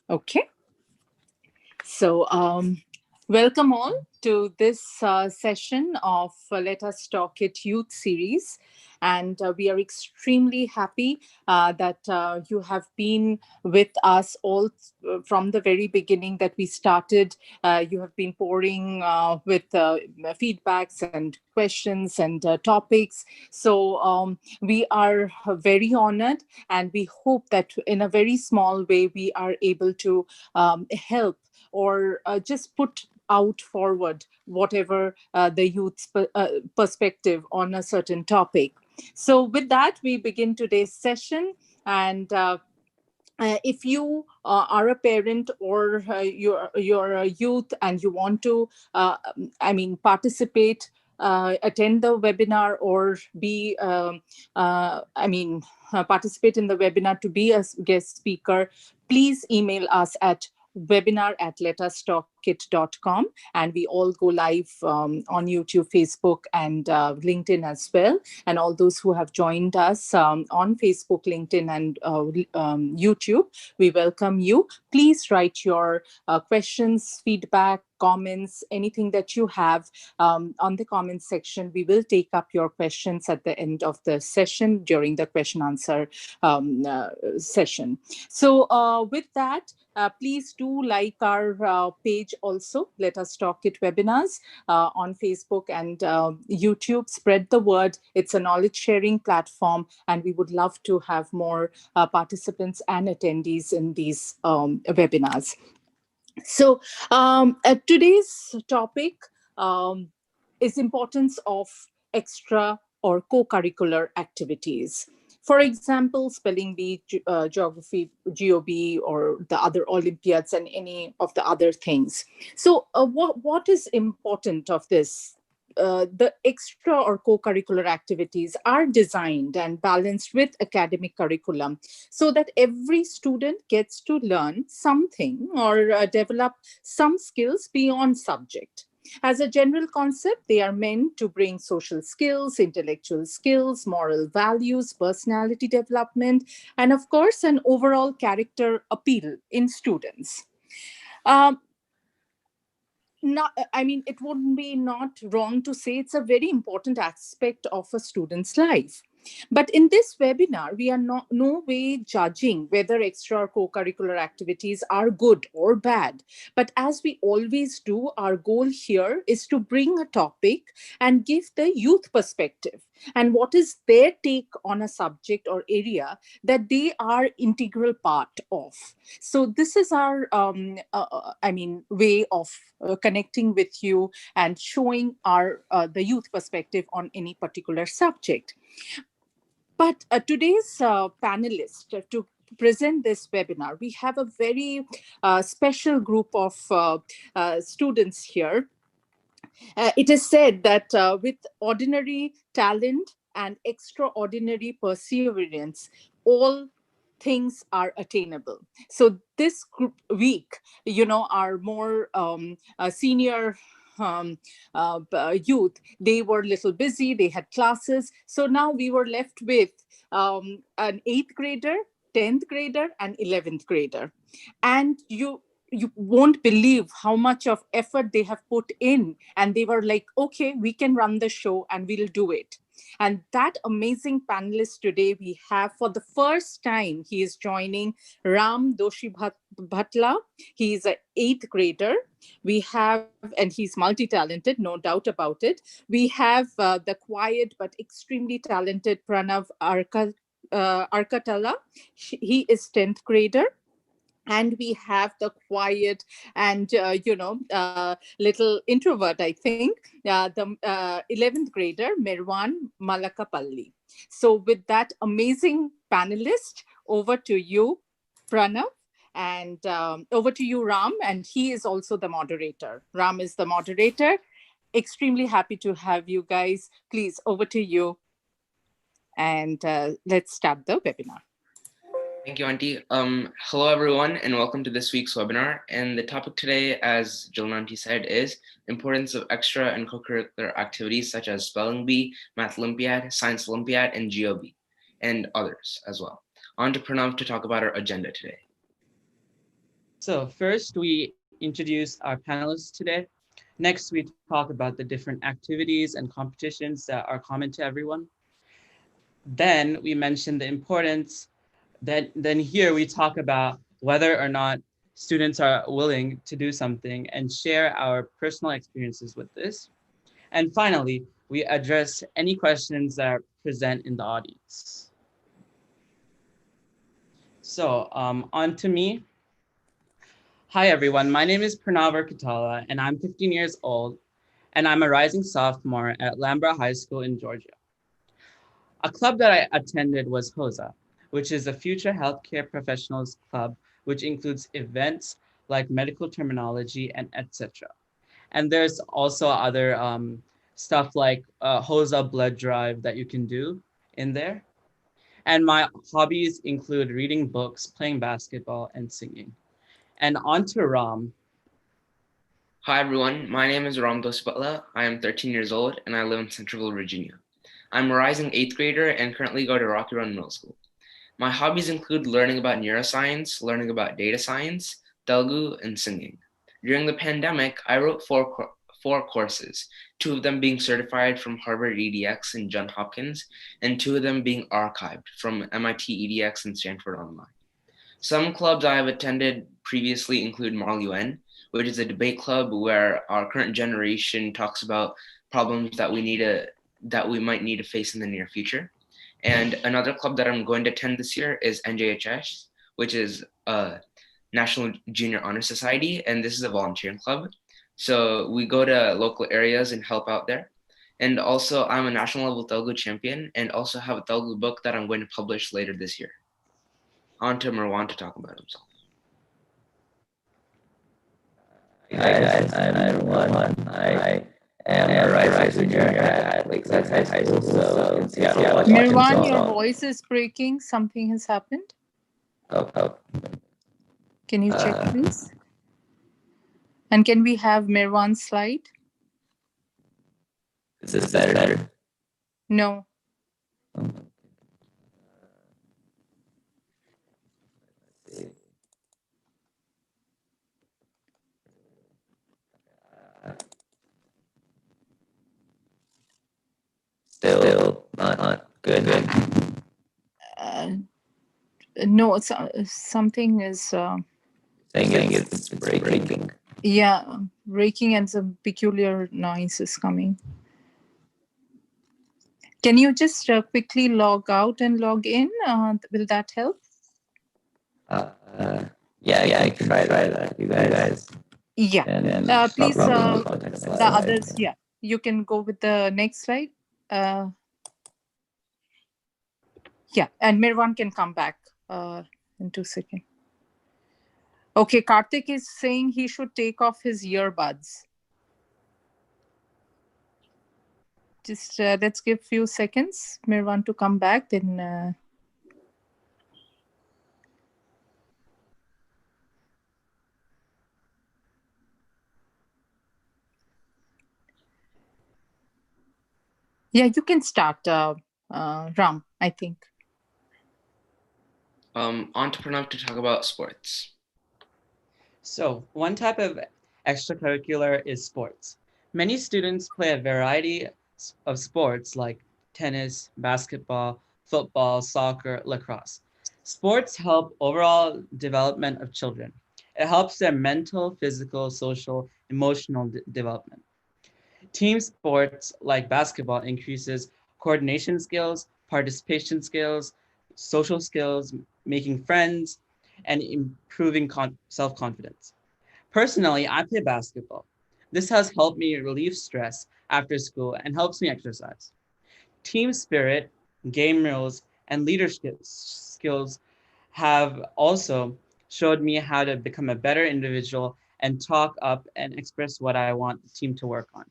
Okay, so welcome all to this session of Let Us Talk It Youth series. And we are extremely happy that you have been with us all from the very beginning that we started. You have been pouring with feedbacks and questions and topics. So we are very honored, and we hope that in a very small way we are able to help or just put out forward whatever the youth's perspective on a certain topic. So, with that, we begin today's session. And if you are a parent or you're a youth and you want to, participate, attend the webinar or be, participate in the webinar to be a guest speaker, please email us at webinar@letustalkit.com, and we all go live on YouTube, Facebook, and LinkedIn as well. And all those who have joined us on Facebook, LinkedIn, and YouTube, we welcome you. Please write your questions, feedback, comments, anything that you have on the comment section. We will take up your questions at the end of the session during the question answer session. So with that, please do like our page also, Let Us Talk It Webinars on Facebook and YouTube. Spread the word. It's a knowledge sharing platform, and we would love to have more participants and attendees in these webinars. So today's topic is importance of extra or co-curricular activities. For example, spelling bee, geography, GOB, or the other Olympiads and any of the other things. So what is important of this? The extra or co-curricular activities are designed and balanced with academic curriculum so that every student gets to learn something or develop some skills beyond subject. As a general concept, they are meant to bring social skills, intellectual skills, moral values, personality development, and of course, an overall character appeal in students. Um, it wouldn't be not wrong to say it's a very important aspect of a student's life. But in this webinar, we are no way judging whether extra or co-curricular activities are good or bad. But as we always do, our goal here is to bring a topic and give the youth perspective and what is their take on a subject or area that they are integral part of. So this is our way of connecting with you and showing our the youth perspective on any particular subject. But today's panelist to present this webinar, we have a very special group of students here. It is said that with ordinary talent and extraordinary perseverance, all things are attainable. So this week, our more senior youth, they were a little busy, they had classes. So now we were left with an 8th grader, 10th grader, and 11th grader. And you won't believe how much of effort they have put in, and they were like, okay, we can run the show and we'll do it. And that amazing panelist today we have, for the first time, he is joining Ram Doshi Bhatla. He is an 8th grader. We have, and he's multi-talented, no doubt about it. We have the quiet but extremely talented Pranav Arkatala. He is 10th grader. And we have the quiet and little introvert, I think, the 11th grader Mirwan Malakapalli. So with that amazing panelist, over to you, Pranav, and over to you, Ram, and he is also the moderator. Ram is the moderator. Extremely happy to have you guys. Please, over to you, and let's start the webinar. Thank you, Auntie. Hello, everyone, and welcome to this week's webinar. And the topic today, as Jill and Auntie said, is importance of extra and co-curricular activities such as Spelling Bee, Math Olympiad, Science Olympiad, and GOB, and others as well. On to Pranav to talk about our agenda today. So first, we introduce our panelists today. Next, we talk about the different activities and competitions that are common to everyone. Then we mention the importance. Then here we talk about whether or not students are willing to do something and share our personal experiences with this. And finally, we address any questions that are present in the audience. So on to me. Hi, everyone. My name is Pranav Katala, and I'm 15 years old, and I'm a rising sophomore at Lambra High School in Georgia. A club that I attended was HOSA, which is a Future Healthcare Professionals Club, which includes events like medical terminology and etc. And there's also other stuff like HOSA blood drive that you can do in there. And my hobbies include reading books, playing basketball, and singing. And on to Ram. Hi everyone, my name is Ram Dosbatla. I am 13 years old and I live in Centralville, Virginia. I'm a rising 8th grader and currently go to Rocky Run Middle School. My hobbies include learning about neuroscience, learning about data science, Telugu, and singing. During the pandemic, I wrote four courses, 2 of them being certified from Harvard EDX and Johns Hopkins, and 2 of them being archived from MIT EDX and Stanford Online. Some clubs I have attended previously include Marl UN, which is a debate club where our current generation talks about problems that we might need to face in the near future. And another club that I'm going to attend this year is NJHS, which is a National Junior Honor Society, and this is a volunteering club. So we go to local areas and help out there. And also, I'm a national level Telugu champion and also have a Telugu book that I'm going to publish later this year. On to Marwan to talk about himself. Hi guys, I'm everyone. I am a rising junior at Lakeside High School, so in Seattle, Washington. Mirwan, your voice is breaking. Something has happened. Oh. Can you check, please? And can we have Mirwan's slide? Is this better? No. Still not good. No, something is... Saying it's breaking. Yeah, breaking and some peculiar noise is coming. Can you just quickly log out and log in? Will that help? Yeah, I can try that. You guys. Yeah. And please, the others, yeah. You can go with the next slide. Yeah, and Mirwan can come back in 2 seconds. Okay, Karthik is saying he should take off his earbuds. Just let's give few seconds, Mirwan, to come back. Then yeah, you can start, Ram, I think. On to Pranav to talk about sports. So one type of extracurricular is sports. Many students play a variety of sports like tennis, basketball, football, soccer, lacrosse. Sports help overall development of children. It helps their mental, physical, social, emotional development. Team sports like basketball increases coordination skills, participation skills, social skills, making friends, and improving self-confidence. Personally, I play basketball. This has helped me relieve stress after school and helps me exercise. Team spirit, game rules, and leadership skills have also showed me how to become a better individual and talk up and express what I want the team to work on.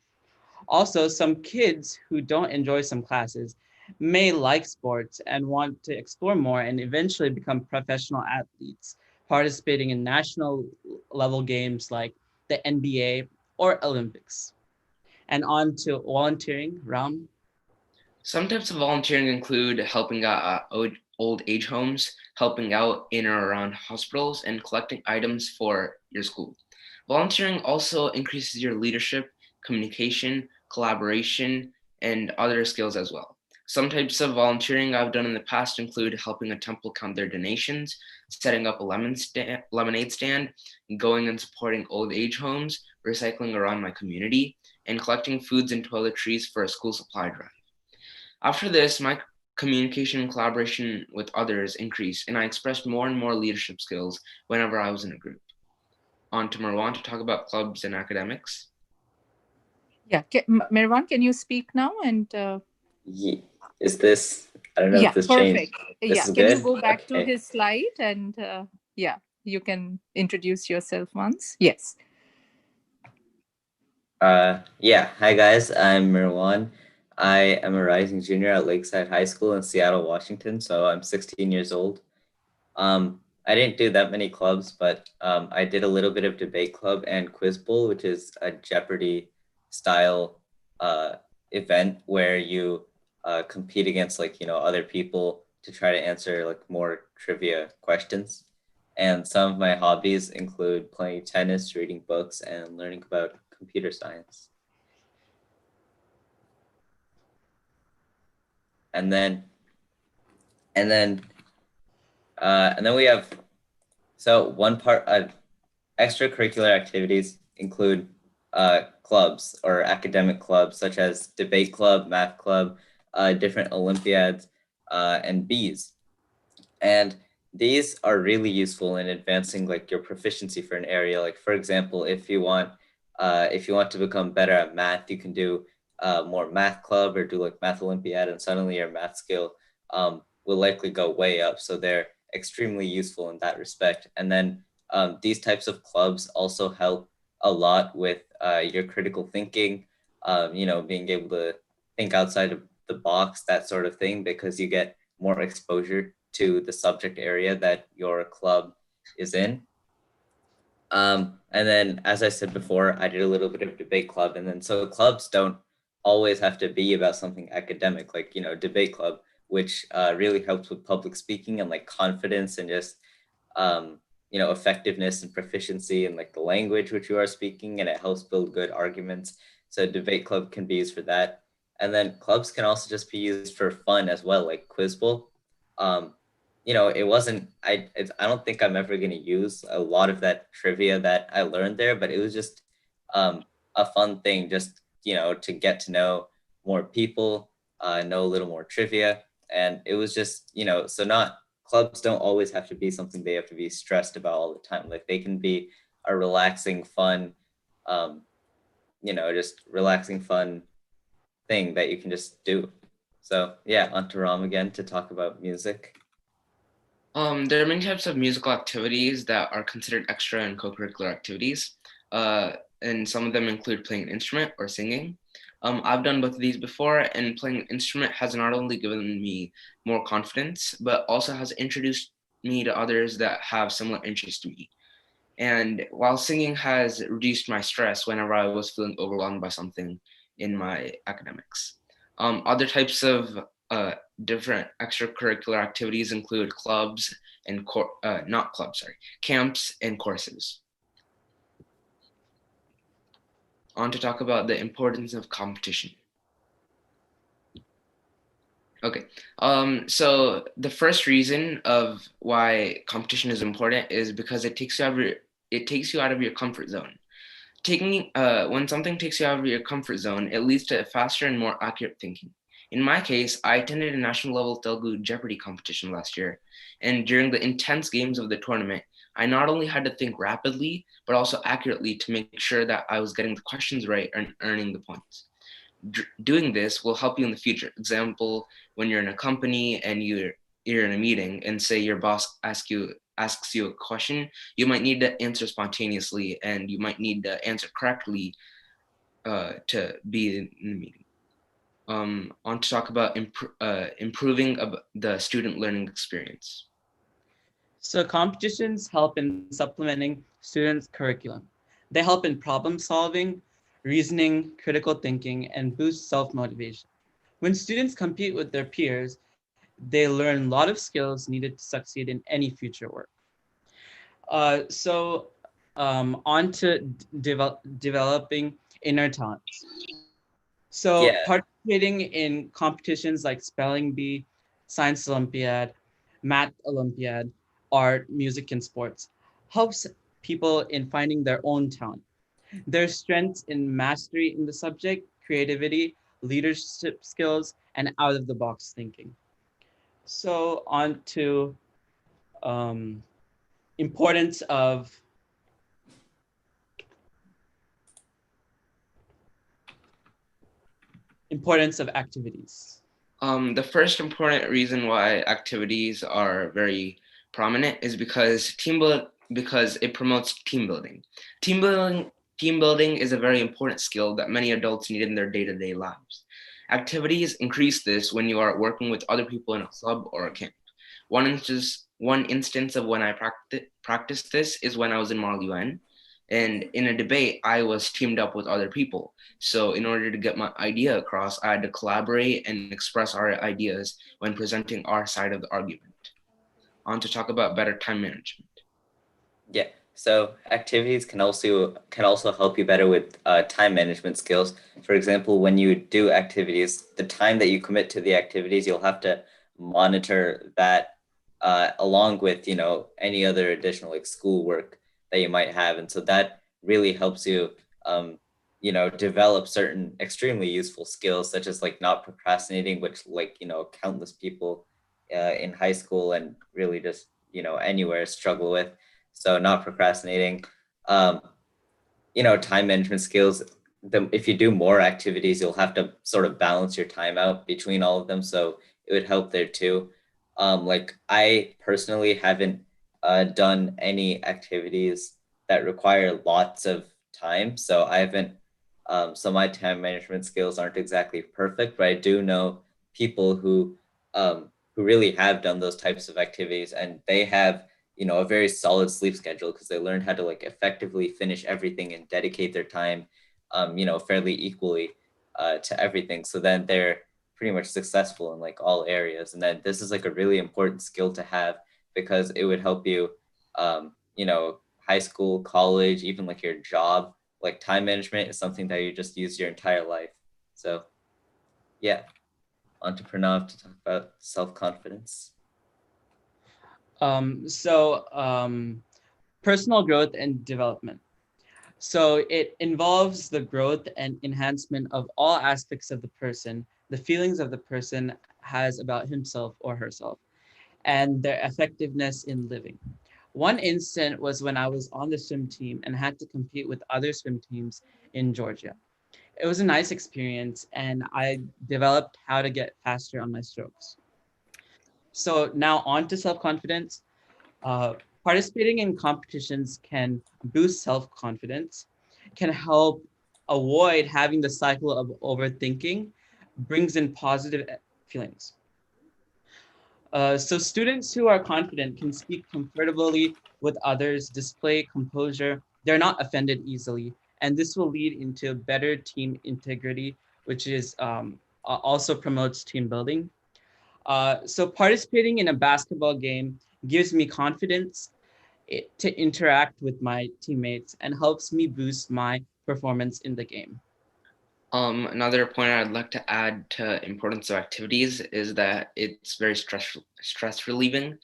Also, some kids who don't enjoy some classes may like sports and want to explore more and eventually become professional athletes, participating in national level games like the NBA or Olympics. And on to volunteering, Ram. Some types of volunteering include helping out old age homes, helping out in or around hospitals, and collecting items for your school. Volunteering also increases your leadership, communication, collaboration, and other skills as well. Some types of volunteering I've done in the past include helping a temple count their donations, setting up a lemonade stand, going and supporting old age homes, recycling around my community, and collecting foods and toiletries for a school supply drive. After this, my communication and collaboration with others increased, and I expressed more and more leadership skills whenever I was in a group. On to Marwan to talk about clubs and academics. Yeah, Mirwan, can you speak now? And is this? I don't know yeah, if this perfect. changed. This is Can good? you go back to Okay. his slide and yeah, you can introduce yourself once. Yes. Yeah. Hi guys, I'm Mirwan. I am a rising junior at Lakeside High School in Seattle, Washington. So I'm 16 years old. I didn't do that many clubs, but I did a little bit of debate club and quiz bowl, which is a Jeopardy style event where you compete against other people to try to answer like more trivia questions. And some of my hobbies include playing tennis, reading books, and learning about computer science. And then we have, so one part, extracurricular activities include clubs or academic clubs such as debate club, math club, different Olympiads, and bees. And these are really useful in advancing like your proficiency for an area. Like for example, if you want to become better at math, you can do more math club or do like math Olympiad, and suddenly your math skill will likely go way up. So they're extremely useful in that respect. And then these types of clubs also help a lot with your critical thinking, being able to think outside of the box, that sort of thing, because you get more exposure to the subject area that your club is in. And then, as I said before, I did a little bit of debate club. And then, so clubs don't always have to be about something academic, like, debate club, which really helps with public speaking and like confidence and just, effectiveness and proficiency in like the language which you are speaking, and it helps build good arguments. So debate club can be used for that. And then clubs can also just be used for fun as well, like quiz bowl. It wasn't, I don't think I'm ever going to use a lot of that trivia that I learned there, but it was just a fun thing, just, to get to know more people, know a little more trivia. And it was just, clubs don't always have to be something they have to be stressed about all the time. Like they can be a relaxing, fun, just relaxing, fun thing that you can just do. So yeah, on to Ram again to talk about music. There are many types of musical activities that are considered extra and co-curricular activities, and some of them include playing an instrument or singing. I've done both of these before, and playing an instrument has not only given me more confidence, but also has introduced me to others that have similar interests to me. And while singing has reduced my stress whenever I was feeling overwhelmed by something in my academics. Other types of different extracurricular activities include clubs and camps and courses. On to talk about the importance of competition. Okay, so the first reason of why competition is important is because it takes you out of your comfort zone. When something takes you out of your comfort zone, it leads to faster and more accurate thinking. In my case, I attended a national level Telugu Jeopardy competition last year, and during the intense games of the tournament, I not only had to think rapidly, but also accurately to make sure that I was getting the questions right and earning the points. Doing this will help you in the future. Example, when you're in a company and you're in a meeting and say your boss asks you a question, you might need to answer spontaneously and you might need to answer correctly to be in the meeting. On to talk about improving the student learning experience. So competitions help in supplementing students' curriculum. They help in problem solving, reasoning, critical thinking, and boost self-motivation. When students compete with their peers, They learn a lot of skills needed to succeed in any future work. On to developing inner talents. So Yeah. participating in competitions like spelling bee, science Olympiad, math Olympiad, art, music, and sports helps people in finding their own talent. Their strengths in mastery in the subject, creativity, leadership skills, and out-of-the-box thinking. So on to um, importance of activities. The first important reason why activities are very prominent is because it promotes team building. Team building team building is a very important skill that many adults need in their day-to-day lives. Activities increase this when you are working with other people in a club or a camp. One instance of when I practiced this is when I was in Model UN. And in a debate, I was teamed up with other people. So in order to get my idea across, I had to collaborate and express our ideas when presenting our side of the argument. On to talk about better time management. Yeah. So activities can also help you better with time management skills. For example, when you do activities, the time that you commit to the activities, you'll have to monitor that along with any other additional like schoolwork that you might have, and so that really helps you develop certain extremely useful skills such as like not procrastinating, which like countless people in high school and really just anywhere struggle with. So not procrastinating, um, time management skills. If you do more activities, you'll have to sort of balance your time out between all of them. So it would help there too. Like I personally haven't done any activities that require lots of time. So I haven't, so my time management skills aren't exactly perfect, but I do know people who really have done those types of activities, and they have a very solid sleep schedule because they learned how to like effectively finish everything and dedicate their time fairly equally to everything, so then they're pretty much successful in like all areas. And then this is like a really important skill to have because it would help you high school, college, even like your job. Like time management is something that you just use your entire life. So yeah, on to Pranav to talk about self-confidence. Personal growth and development. So it involves the growth and enhancement of all aspects of the person, the feelings of the person has about himself or herself, and their effectiveness in living. One instant was when I was on the swim team and had to compete with other swim teams in Georgia. It was a nice experience, and I developed how to get faster on my strokes. So now on to self-confidence. Participating in competitions can boost self-confidence, can help avoid having the cycle of overthinking, brings in positive feelings. So students who are confident can speak comfortably with others, display composure, they're not offended easily, and this will lead into better team integrity, which is also promotes team building. So participating in a basketball game gives me confidence to interact with my teammates and helps me boost my performance in the game. Another point I'd like to add to importance of activities is that it's very stress relieving.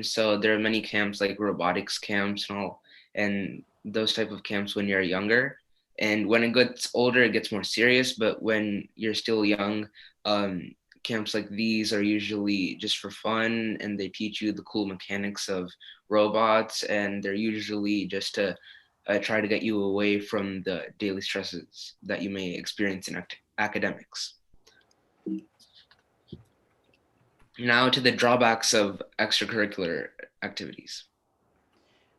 So there are many camps like robotics camps and all, and those type of camps when you're younger. And when it gets older, it gets more serious. But when you're still young, camps like these are usually just for fun, and they teach you the cool mechanics of robots, and they're usually just to try to get you away from the daily stresses that you may experience in academics. Now to the drawbacks of extracurricular activities.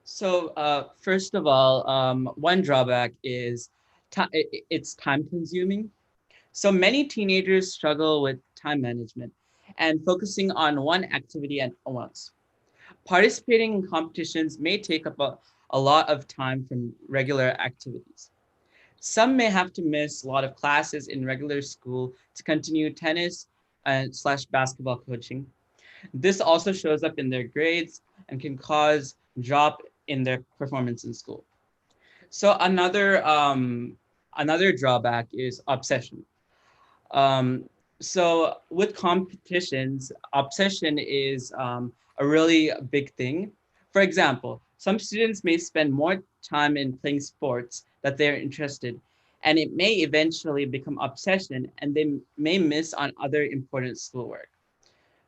So first of all, one drawback is it's time consuming. So many teenagers struggle with time management and focusing on one activity at once. Participating in competitions may take up a lot of time from regular activities. Some may have to miss a lot of classes in regular school to continue tennis, and slash basketball coaching. This also shows up in their grades and can cause drop in their performance in school. So another drawback is obsession. So with competitions, obsession is a really big thing. For example, some students may spend more time in playing sports that they're interested, and it may eventually become obsession, and they may miss on other important schoolwork.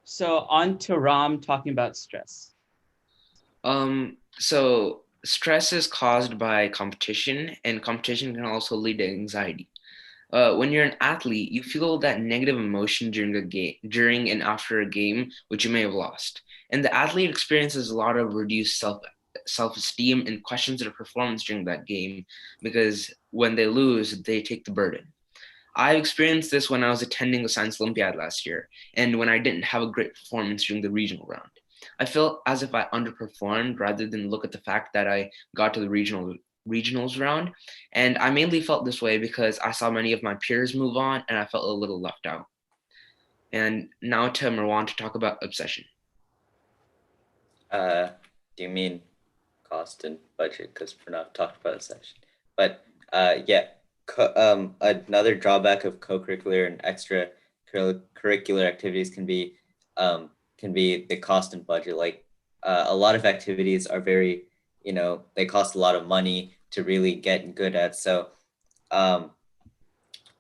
So on to Ram talking about stress. So stress is caused by competition, and competition can also lead to anxiety. When you're an athlete, you feel that negative emotion during and after a game, which you may have lost. And the athlete experiences a lot of reduced self-esteem and questions their performance during that game because when they lose, they take the burden. I experienced this when I was attending the Science Olympiad last year, and when I didn't have a great performance during the regional round. I felt as if I underperformed rather than look at the fact that I got to the regionals round. And I mainly felt this way because I saw many of my peers move on and I felt a little left out. And now to Marwan to talk about obsession. Do you mean cost and budget? Because we're not talking about obsession. But yeah, another drawback of co-curricular and extra curricular activities can be the cost and budget. Like a lot of activities are very, they cost a lot of money to really get good at. So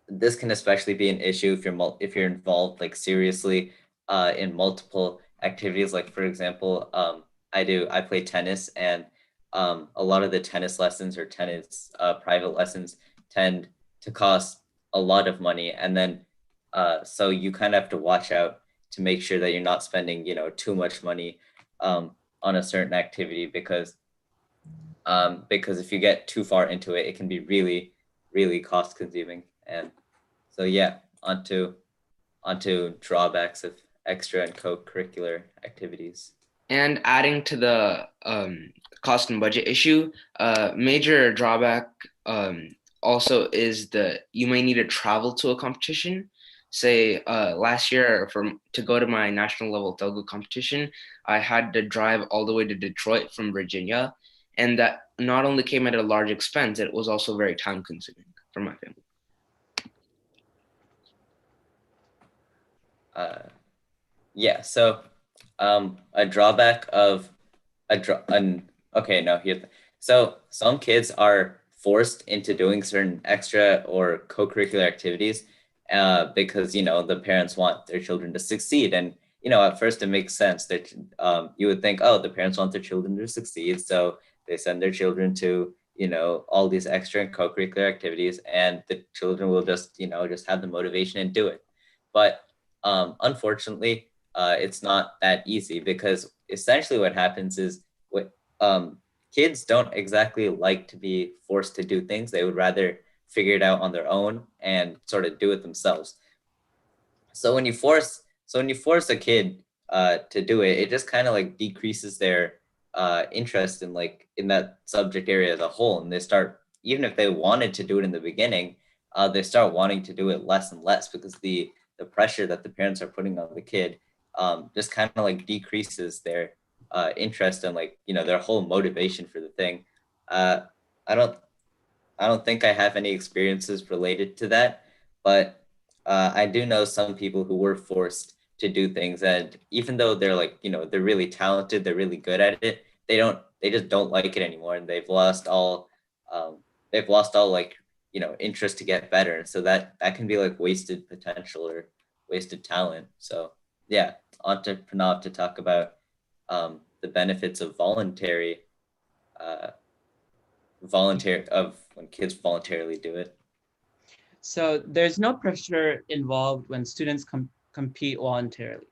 this can especially be an issue if you're involved like seriously in multiple activities. Like for example, I play tennis, and a lot of the tennis lessons or tennis private lessons tend to cost a lot of money, and then so you kind of have to watch out to make sure that you're not spending too much money on a certain activity, because if you get too far into it, it can be really, really cost consuming. And so yeah, onto drawbacks of extra and co-curricular activities. And adding to the cost and budget issue, major drawback also is that you may need to travel to a competition. Say last year to go to my national level Telugu competition, I had to drive all the way to Detroit from Virginia. And that not only came at a large expense, it was also very time consuming for my family. Yeah, so a drawback of so some kids are forced into doing certain extra or co-curricular activities because the parents want their children to succeed, and at first it makes sense that you would think, oh, the parents want their children to succeed, so they send their children to all these extra and co-curricular activities, and the children will just have the motivation and do it. But unfortunately, it's not that easy, because essentially what happens is kids don't exactly like to be forced to do things. They would rather figure it out on their own and sort of do it themselves. So when you force a kid to do it, it just kind of like decreases their interest in that subject area as a whole, and they start, even if they wanted to do it in the beginning, they start wanting to do it less and less, because the pressure that the parents are putting on the kid just kind of like decreases their interest and their whole motivation for the thing. I don't think I have any experiences related to that, but I do know some people who were forced to do things, and even though they're they're really talented, they're really good at it, they just don't like it anymore, and they've lost all interest to get better. And so that can be like wasted potential or wasted talent. So yeah, on to Pranav to talk about the benefits of when kids voluntarily do it. So there's no pressure involved when students compete voluntarily.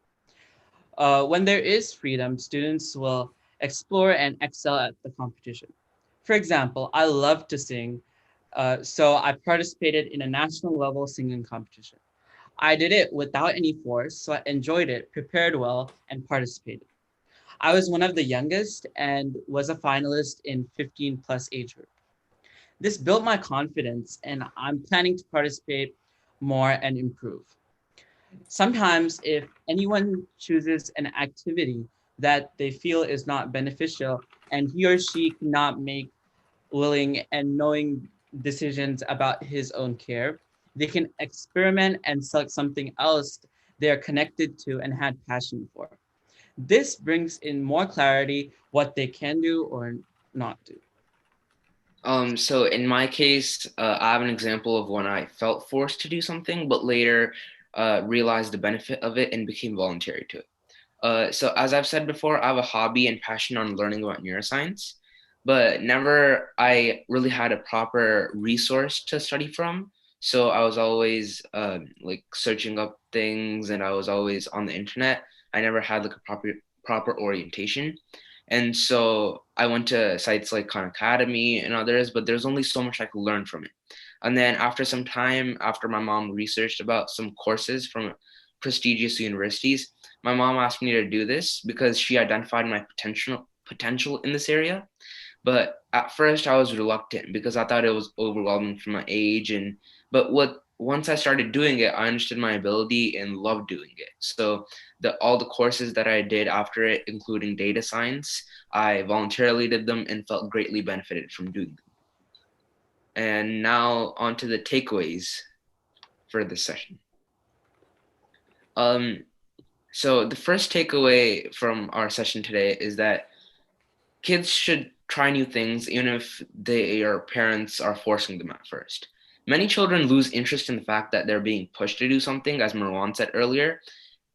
When there is freedom, students will explore and excel at the competition. For example, I love to sing, so I participated in a national level singing competition. I did it without any force, so I enjoyed it, prepared well, and participated. I was one of the youngest and was a finalist in 15 plus age group. This built my confidence, and I'm planning to participate more and improve. Sometimes if anyone chooses an activity that they feel is not beneficial and he or she cannot make willing and knowing decisions about his own care, they can experiment and select something else they're connected to and had passion for. This brings in more clarity what they can do or not do. So in my case, I have an example of when I felt forced to do something, but later realized the benefit of it and became voluntary to it. So as I've said before, I have a hobby and passion on learning about neuroscience, but never I really had a proper resource to study from. So I was always like searching up things, and I was always on the internet. I never had like a proper orientation. And so I went to sites like Khan Academy and others, but there's only so much I could learn from it. And then after some time, after my mom researched about some courses from prestigious universities, my mom asked me to do this because she identified my potential in this area. But at first I was reluctant because I thought it was overwhelming for my age. And but what once I started doing it, I understood my ability and loved doing it. So all the courses that I did after it, including data science, I voluntarily did them and felt greatly benefited from doing them. And now on to the takeaways for this session. So the first takeaway from our session today is that kids should try new things even if their parents are forcing them at first. Many children lose interest in the fact that they're being pushed to do something, as Marwan said earlier,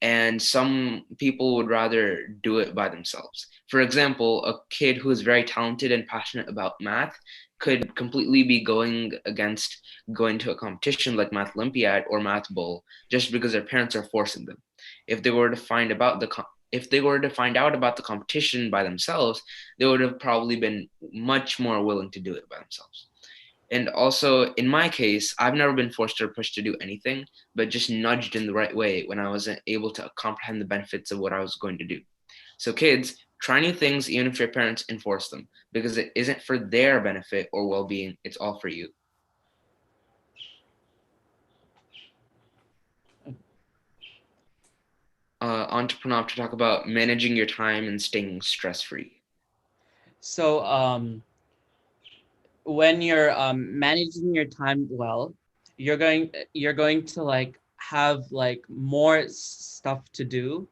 and some people would rather do it by themselves. For example, a kid who is very talented and passionate about math could completely be going against going to a competition like Math Olympiad or Math Bowl just because their parents are forcing them. If they were to find about the if they were to find out about the competition by themselves, they would have probably been much more willing to do it by themselves. And also, in my case, I've never been forced or pushed to do anything, but just nudged in the right way when I wasn't able to comprehend the benefits of what I was going to do. So, kids, try new things even if your parents enforce them, because it isn't for their benefit or well being, it's all for you. On to Pranav to talk about managing your time and staying stress free. So when you're managing your time well, you're going to like have like more stuff to do,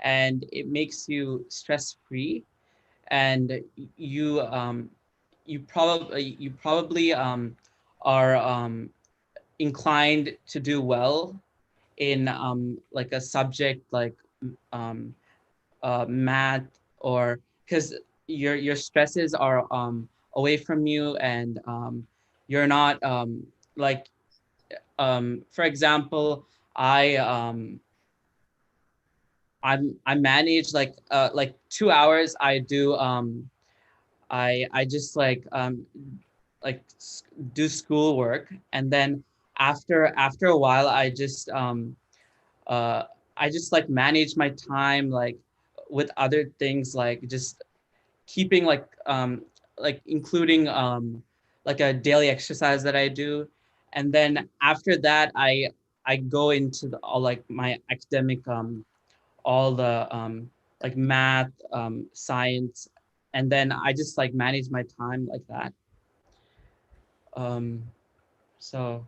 and it makes you stress free, and you probably are inclined to do well in like a subject like um, math, or because your stresses are away from you, and you're not like for example, I I manage like 2 hours. I do I just like do schoolwork, and then after a while uh I just like manage my time like with other things, like just keeping like including like a daily exercise that I do. And then after that I go into all like my academic all the like math, science, and then I just like manage my time like that. um so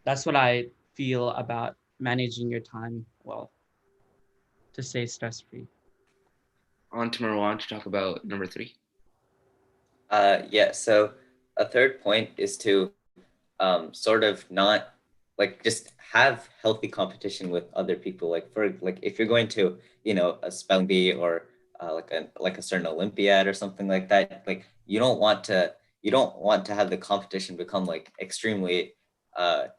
that's what I feel about managing your time well to stay stress free. On to Marwan to talk about number 3. Yeah, so a third point is to sort of not like just have healthy competition with other people. Like for like if you're going to, a spelling bee or like a certain Olympiad or something like that, like you don't want to have the competition become like extremely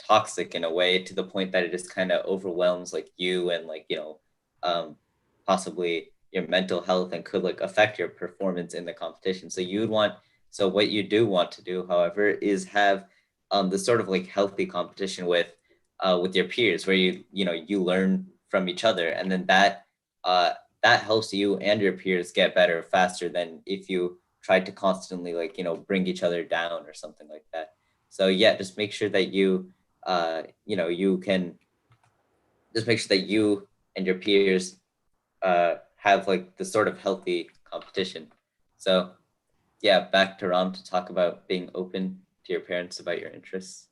toxic in a way to the point that it just kind of overwhelms like you and like um possibly your mental health and could like affect your performance in the competition. So what you do want to do, however, is have this sort of like healthy competition with your peers, where you learn from each other, and then uh, that helps you and your peers get better faster than if you try to constantly like bring each other down or something like that. So yeah, just make sure that you can just make sure that you and your peers have like this sort of healthy competition. So yeah, back to Ram to talk about being open to your parents about your interests.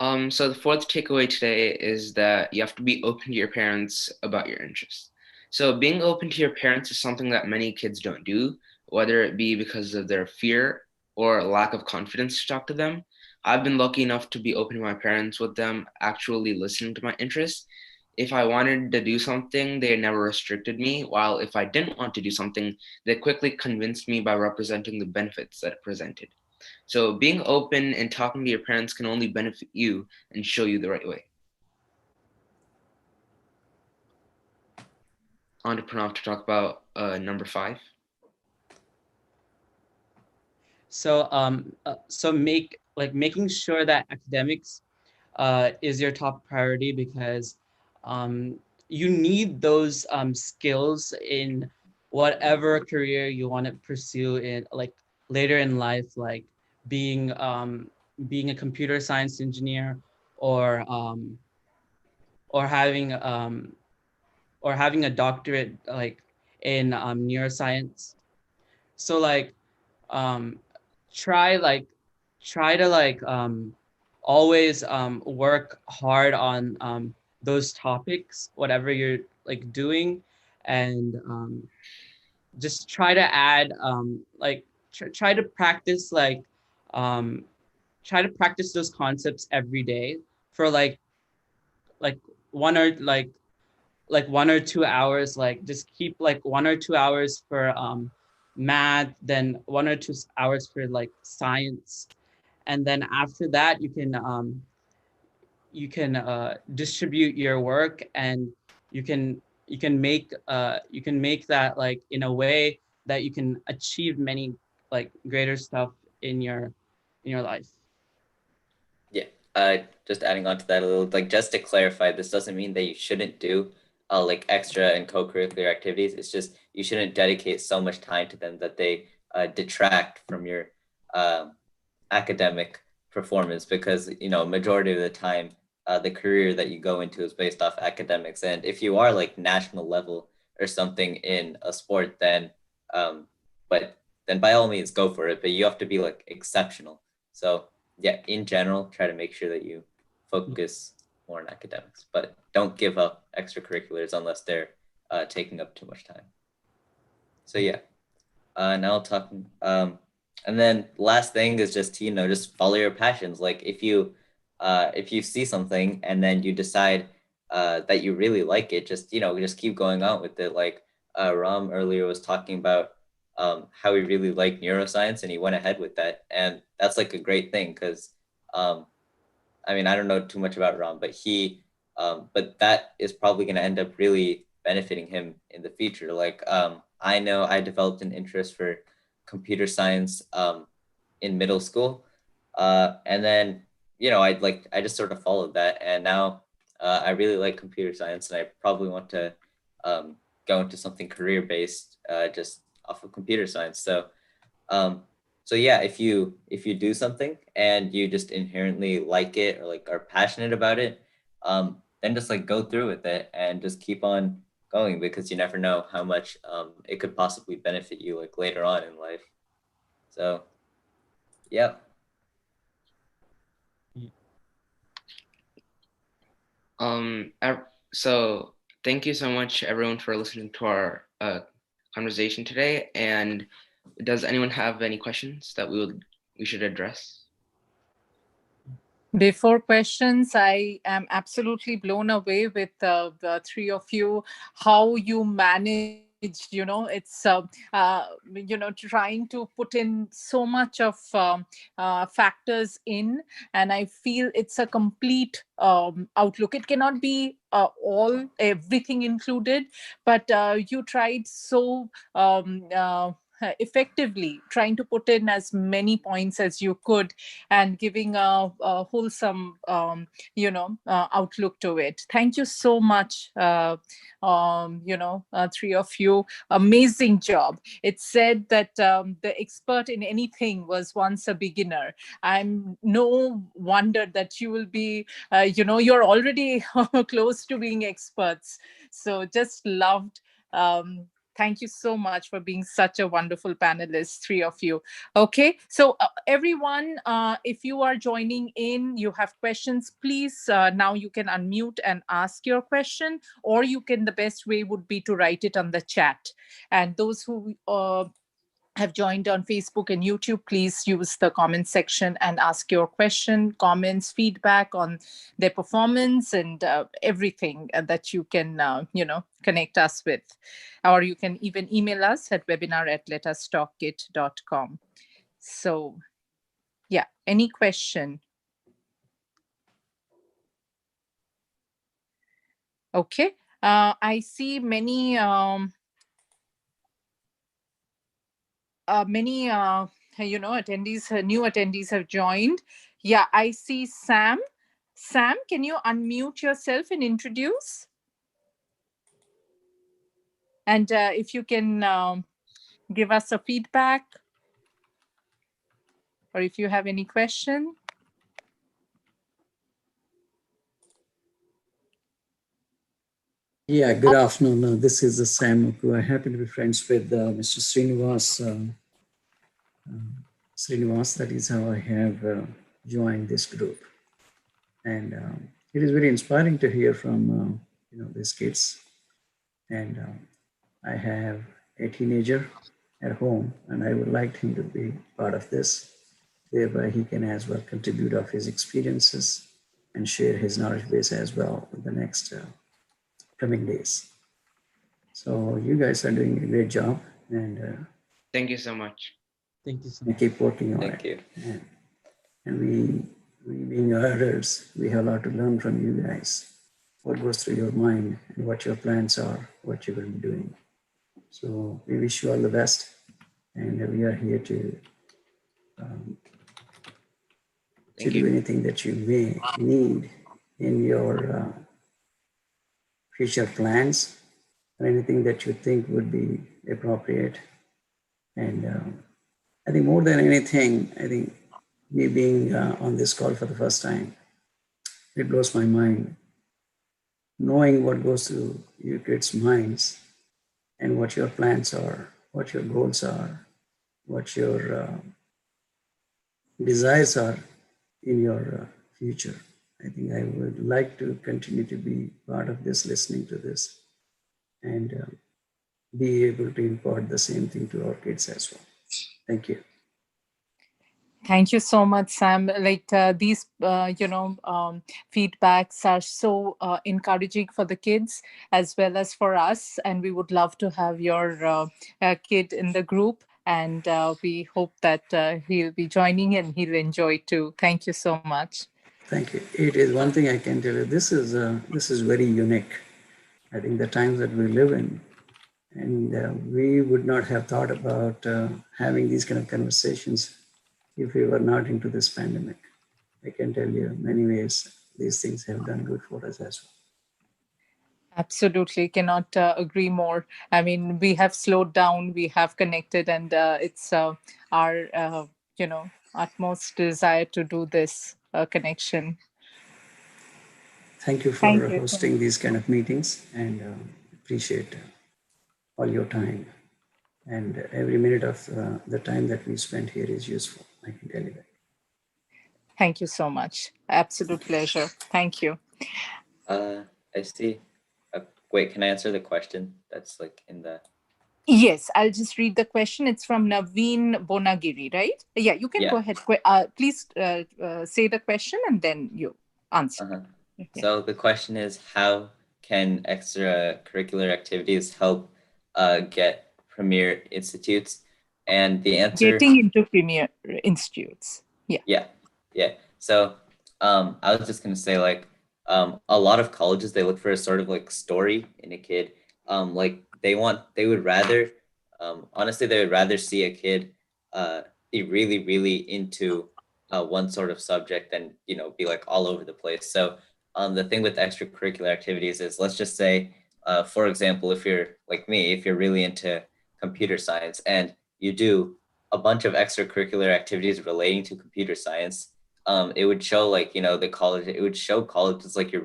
So the fourth takeaway today is that you have to be open to your parents about your interests. So being open to your parents is something that many kids don't do, whether it be because of their fear or lack of confidence to talk to them. I've been lucky enough to be open to my parents with them actually listening to my interests. If I wanted to do something, they never restricted me, while if I didn't want to do something, they quickly convinced me by representing the benefits that it presented. So being open and talking to your parents can only benefit you and show you the right way. On to Pranav to talk about number 5. So making sure that academics is your top priority, because you need those skills in whatever career you want to pursue in like later in life, like being being a computer science engineer, or um, or having um, or having a doctorate like in neuroscience. So like um, try like try to like always work hard on those topics, whatever you're like doing, and just try to add try to practice um, try to practice those concepts every day for like one or like 1 or 2 hours. Like just keep like 1 or 2 hours for math, then 1 or 2 hours for like science, and then after that you can distribute your work, and you can you can make that like in a way that you can achieve many like greater stuff in your life. Yeah, just adding on to that a little, like just to clarify, this doesn't mean that you shouldn't do like extra and co-curricular activities. It's just you shouldn't dedicate so much time to them that they detract from your academic performance, because majority of the time the career that you go into is based off academics. And if you are like national level or something in a sport, then but then by all means go for it, but you have to be like exceptional. So yeah, in general, try to make sure that you focus more on academics, but don't give up extracurriculars unless they're taking up too much time. So yeah, now I'll talk. And then last thing is just just follow your passions. Like if you see something and then you decide that you really like it, just just keep going on with it. Like Ram earlier was talking about how he really liked neuroscience and he went ahead with that, and that's like a great thing because I mean, I don't know too much about Ram, but but that is probably going to end up really benefiting him in the future. Like I know I developed an interest for computer science in middle school, and then I just sort of followed that, and now I really like computer science, and I probably want to go into something career based just off of computer science. Um, so yeah, if you do something and you just inherently like it or like are passionate about it, then just like go through with it and just keep on going, because you never know how much it could possibly benefit you like later on in life. So yeah. So thank you so much everyone for listening to our conversation today. And does anyone have any questions that we should address? Before questions, I am absolutely blown away with the three of you, how you manage, it's, trying to put in so much of factors in. And I feel it's a complete outlook. It cannot be everything included, but you tried so effectively trying to put in as many points as you could and giving a wholesome, outlook to it. Thank you so much, three of you. Amazing job. It said that the expert in anything was once a beginner. I'm no wonder that you will be, you're already close to being experts. So just loved. Thank you so much for being such a wonderful panelist, three of you. Okay, so everyone, if you are joining in, you have questions, please, now you can unmute and ask your question, or you can, the best way would be to write it on the chat. And those who have joined on Facebook and YouTube, please use the comment section and ask your question, comments, feedback on their performance and everything that you can, connect us with. Or you can even email us at webinar@letustalkit.com. So yeah, any question? Okay, I see many attendees, new attendees have joined. Yeah, I see Sam. Sam, can you unmute yourself and introduce? And if you can give us a feedback, or if you have any question. Yeah, good afternoon. This is Sam. I happen to be friends with Mr. Srinivas. That is how I have joined this group. And it is very inspiring to hear from, these kids. And I have a teenager at home, and I would like him to be part of this. Thereby, he can as well contribute of his experiences and share his knowledge base as well in the next coming days. So you guys are doing a great job, and Thank you so much. Thank you so we much. keep working on Thank it. you. And we being elders, we have a lot to learn from you guys. What goes through your mind and what your plans are, what you're going to be doing. So we wish you all the best, and we are here to do anything that you may need in your future plans, or anything that you think would be appropriate. And I think more than anything, I think me being on this call for the first time, it blows my mind, knowing what goes through your kids' minds and what your plans are, what your goals are, what your desires are in your future. I think I would like to continue to be part of this, listening to this, and be able to impart the same thing to our kids as well. Thank you. Thank you so much, Sam. Like these, feedbacks are so encouraging for the kids as well as for us. And we would love to have your kid in the group. And we hope that he'll be joining and he'll enjoy too. Thank you so much. Thank you. It is one thing I can tell you. This is very unique. I think the times that we live in, and we would not have thought about having these kind of conversations if we were not into this pandemic. I can tell you in many ways, these things have done good for us as well. Absolutely, cannot agree more. I mean, we have slowed down, we have connected, and it's our, utmost desire to do this connection. Thank you for hosting these kind of meetings, and appreciate all your time. And every minute of the time that we spend here is useful, I can tell you that. Thank you so much. Absolute pleasure. Thank you. I see. Wait, can I answer the question that's like in the... Yes, I'll just read the question. It's from Naveen Bonagiri, right? Yeah, you can go ahead. Please say the question and then you answer. Yeah. So the question is, how can extracurricular activities help get premier institutes? And the answer... Getting into premier institutes. Yeah. So I was just going to say, like, a lot of colleges, they look for a sort of like story in a kid. Like they would rather Honestly, they would rather see a kid be really, really into one sort of subject than, be like all over the place. So the thing with extracurricular activities is, let's just say, for example, if you're like me, if you're really into computer science and you do a bunch of extracurricular activities relating to computer science, it would show like, the college, it would show colleges like it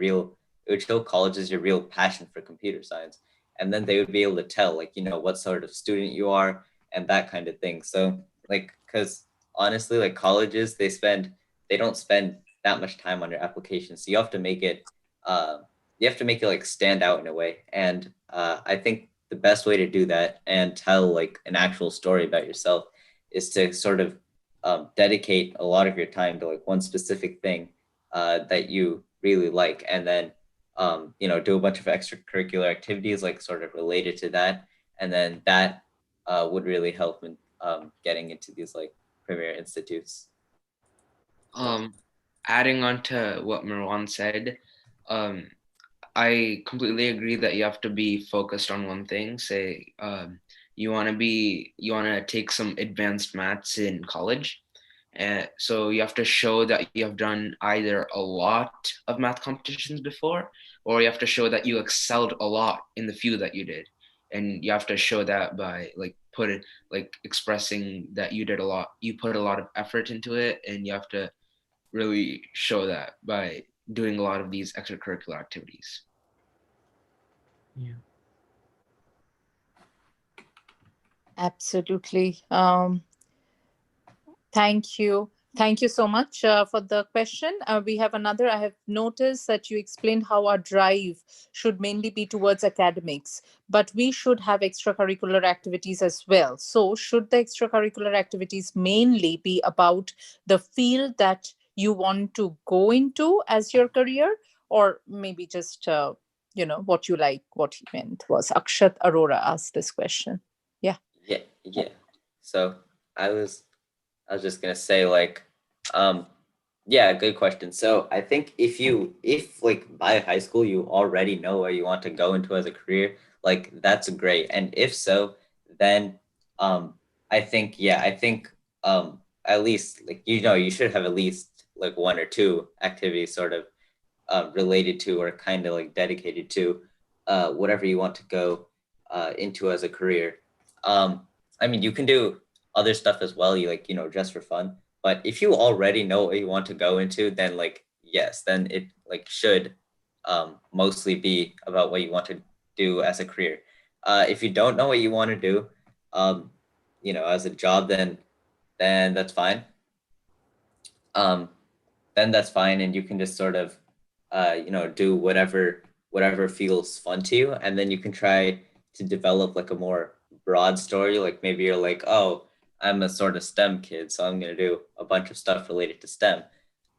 would show colleges your real passion for computer science. And then they would be able to tell like, what sort of student you are and that kind of thing. So like, because honestly, like colleges, they don't spend that much time on your application. So you have to make it, like stand out in a way. And I think the best way to do that and tell like an actual story about yourself is to sort of dedicate a lot of your time to like one specific thing that you really like, and then do a bunch of extracurricular activities like sort of related to that, and then that would really help in getting into these like premier institutes. Adding on to what Marwan said, I completely agree that you have to be focused on one thing. Say you want to take some advanced maths in college. So you have to show that you have done either a lot of math competitions before, or you have to show that you excelled a lot in the few that you did. And you have to show that by expressing that you put a lot of effort into it, and you have to really show that by doing a lot of these extracurricular activities. Yeah. Absolutely. Thank you. Thank you so much for the question. We have another. I have noticed that you explained how our drive should mainly be towards academics, but we should have extracurricular activities as well. So should the extracurricular activities mainly be about the field that you want to go into as your career, or maybe just, what you like? What he meant was Akshat Arora asked this question. Yeah. Yeah. So I was just gonna say like, yeah, good question. So I think if like by high school you already know where you want to go into as a career, like that's great. And if so, then I think at least like you should have at least like one or two activities sort of related to or kind of like dedicated to whatever you want to go into as a career. I mean, you can do other stuff as well, just for fun. But if you already know what you want to go into, then like, yes, then it like should mostly be about what you want to do as a career. If you don't know what you want to do, as a job, then that's fine. Then that's fine, and you can just sort of, do whatever feels fun to you, and then you can try to develop like a more broad story. Like maybe you're like, oh, I'm a sort of STEM kid, so I'm going to do a bunch of stuff related to STEM.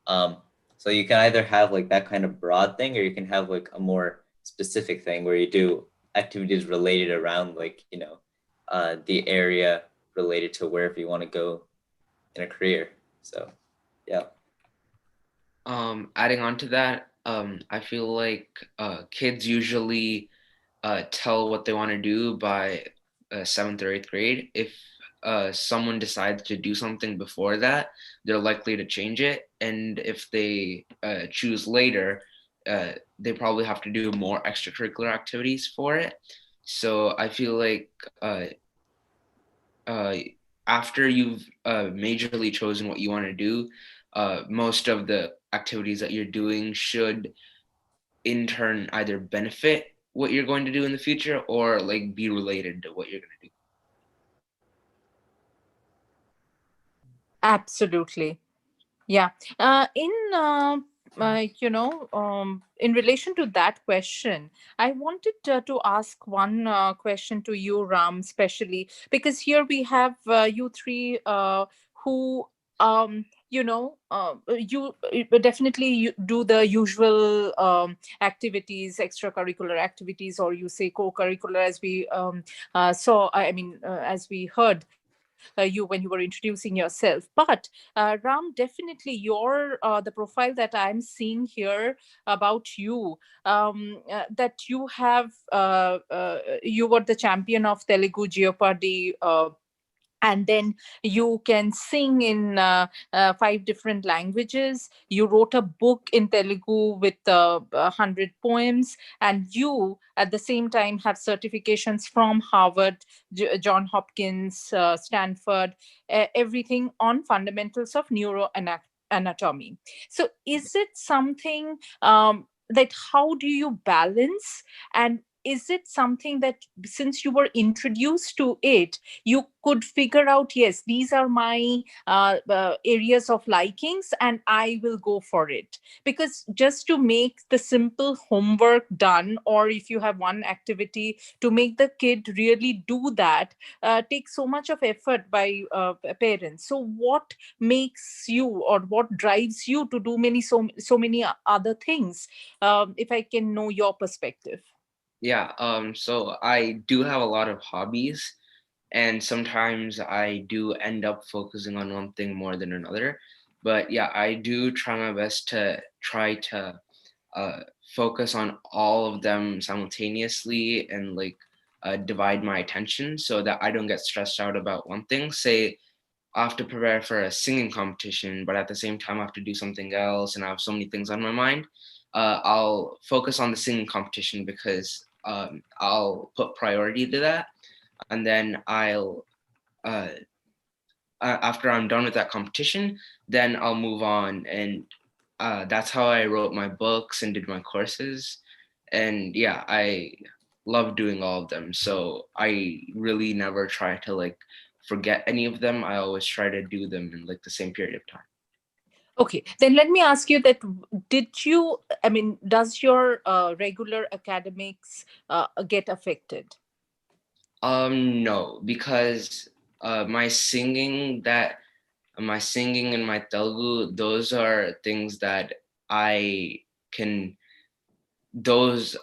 So you can either have like that kind of broad thing, or you can have like a more specific thing where you do activities related around like, the area related to wherever you want to go in a career. So, yeah. Adding on to that, I feel like kids usually tell what they want to do by 7th or 8th grade. If someone decides to do something before that, they're likely to change it. And if they choose later, they probably have to do more extracurricular activities for it. So I feel like after you've majorly chosen what you want to do, most of the activities that you're doing should in turn either benefit what you're going to do in the future or like be related to what you're going to do. Absolutely. Yeah. In relation to that question, I wanted to ask one question to you, Ram, especially because here we have you three who, you definitely do the usual activities, extracurricular activities, or you say co-curricular, as we saw. I mean, as we heard. you when you were introducing yourself. But Ram, definitely your the profile that I'm seeing here about you, that you have you were the champion of Telugu Jeopardy. And then you can sing in 5 different languages. You wrote a book in Telugu with 100 poems, and you at the same time have certifications from Harvard, John Hopkins, Stanford, everything on fundamentals of neuroanatomy. So is it something that how do you balance, and is it something that since you were introduced to it, you could figure out, yes, these are my areas of likings and I will go for it? Because just to make the simple homework done, or if you have one activity, to make the kid really do that takes so much of effort by parents. So what makes you, or what drives you to do so many other things, if I can know your perspective? Yeah, so I do have a lot of hobbies, and sometimes I do end up focusing on one thing more than another. But yeah, I do try my best to try to uh, focus on all of them simultaneously, and like divide my attention so that I don't get stressed out about one thing. Say I have to prepare for a singing competition, but at the same time I have to do something else, and I have so many things on my mind. I'll focus on the singing competition because I'll put priority to that, and then I'll after I'm done with that competition, then I'll move on, and that's how I wrote my books and did my courses. And yeah, I love doing all of them, so I really never try to like forget any of them. I always try to do them in like the same period of time. Okay, then let me ask you that, I mean, does your regular academics get affected? No, because my singing and my Telugu, those are things that I can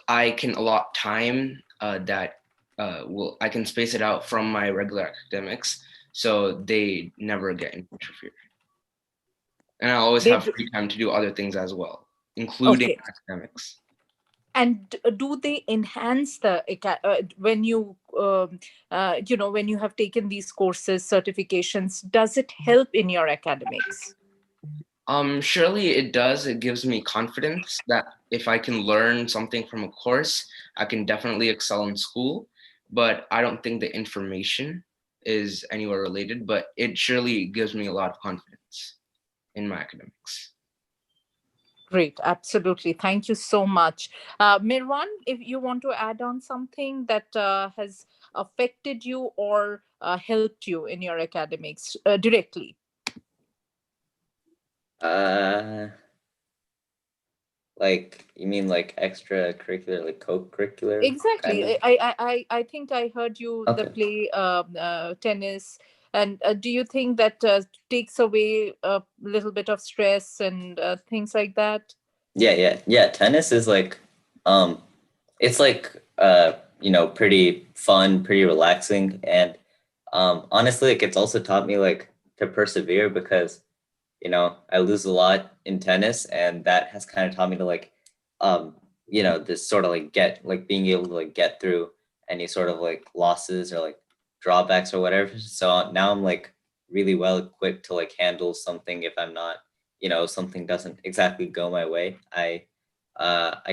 I can allot time that I can space it out from my regular academics, so they never get interfered. And I always They have do. free time to do other things as well, including Okay. academics. And do they enhance the when you when you have taken these courses, certifications, does it help in your academics? Surely it does. It gives me confidence that if I can learn something from a course, I can definitely excel in school. But I don't think the information is anywhere related, but it surely gives me a lot of confidence in my academics. Great, absolutely. Thank you so much. Mirwan, if you want to add on something that has affected you or helped you in your academics directly. Like you mean like extracurricular, like co-curricular kind Exactly. of? I think I heard you the Okay. play tennis. And do you think that takes away a little bit of stress and things like that? Yeah. Tennis is like, it's like, pretty fun, pretty relaxing, and honestly, like it's also taught me like to persevere because I lose a lot in tennis, and that has kind of taught me to like, this sort of like being able to like get through any sort of like losses or like drawbacks or whatever. So now I'm like really well equipped to like handle something if I'm not, something doesn't exactly go my way. I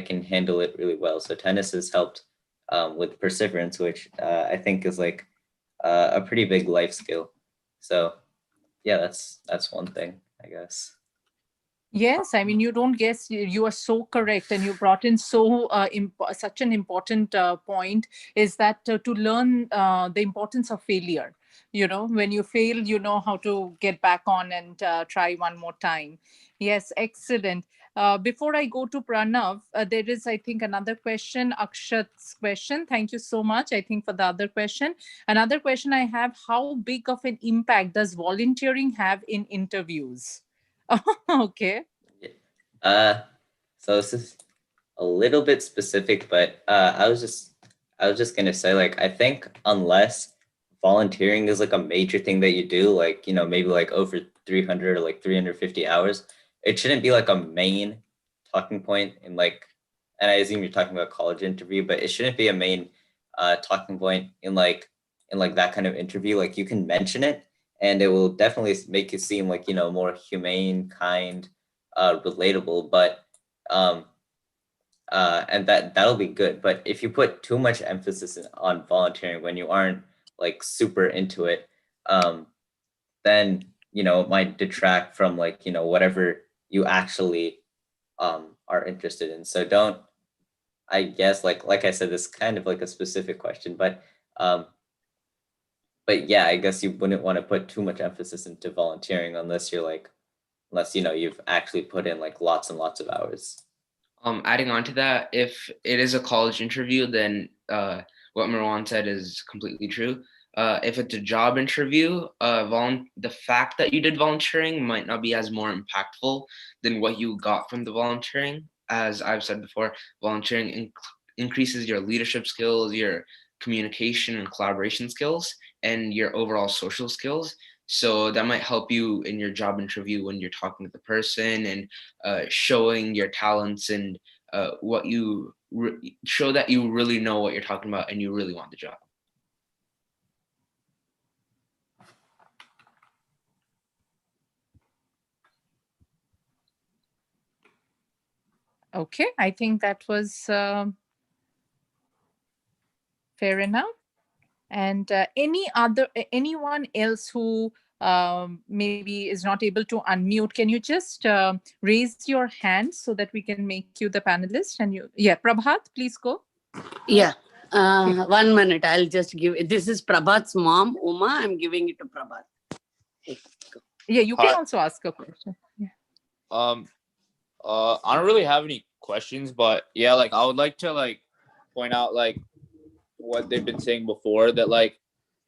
can handle it really well. So tennis has helped with perseverance, which I think is like a pretty big life skill. So yeah, that's one thing, I guess. Yes, I mean, you don't guess. You are so correct, and you brought in such an important point, is that to learn the importance of failure. When you fail, you know how to get back on and try one more time. Yes, excellent. Before I go to Pranav, there is, I think, another question, Akshat's question. Thank you so much, I think, for the other question. Another question I have: how big of an impact does volunteering have in interviews? Okay. So this is a little bit specific, but I was just gonna say, like, I think unless volunteering is like a major thing that you do, like, you know, maybe like over 300 or like 350 hours, it shouldn't be like a main talking point in like, and I assume you're talking about college interview, but it shouldn't be a main talking point in like that kind of interview. Like you can mention it and it will definitely make it seem like, you know, more humane, kind, relatable, but and that'll be good. But if you put too much emphasis on volunteering when you aren't like super into it, then, you know, it might detract from like, you know, whatever you actually are interested in. So don't, I guess, like I said, this is kind of like a specific question, but yeah, I guess you wouldn't want to put too much emphasis into volunteering unless you're like, unless, you know, you've actually put in like lots and lots of hours. Adding on to that, if it is a college interview, then what Marwan said is completely true. If it's a job interview, the fact that you did volunteering might not be as more impactful than what you got from the volunteering. As I've said before, volunteering increases your leadership skills, your communication and collaboration skills, and your overall social skills. So that might help you in your job interview when you're talking to the person and showing your talents and what you show that you really know what you're talking about and you really want the job. Okay, I think that was fair enough. And anyone else who maybe is not able to unmute, can you just raise your hand so that we can make you the panelist? And you, yeah, Prabhat, please go. Yeah. 1 minute. I'll just give it. This is Prabhat's mom, Uma. I'm giving it to Prabhat. Yeah, you can also ask a question. Yeah. I don't really have any questions, but yeah, like I would like to like point out like what they've been saying before, that like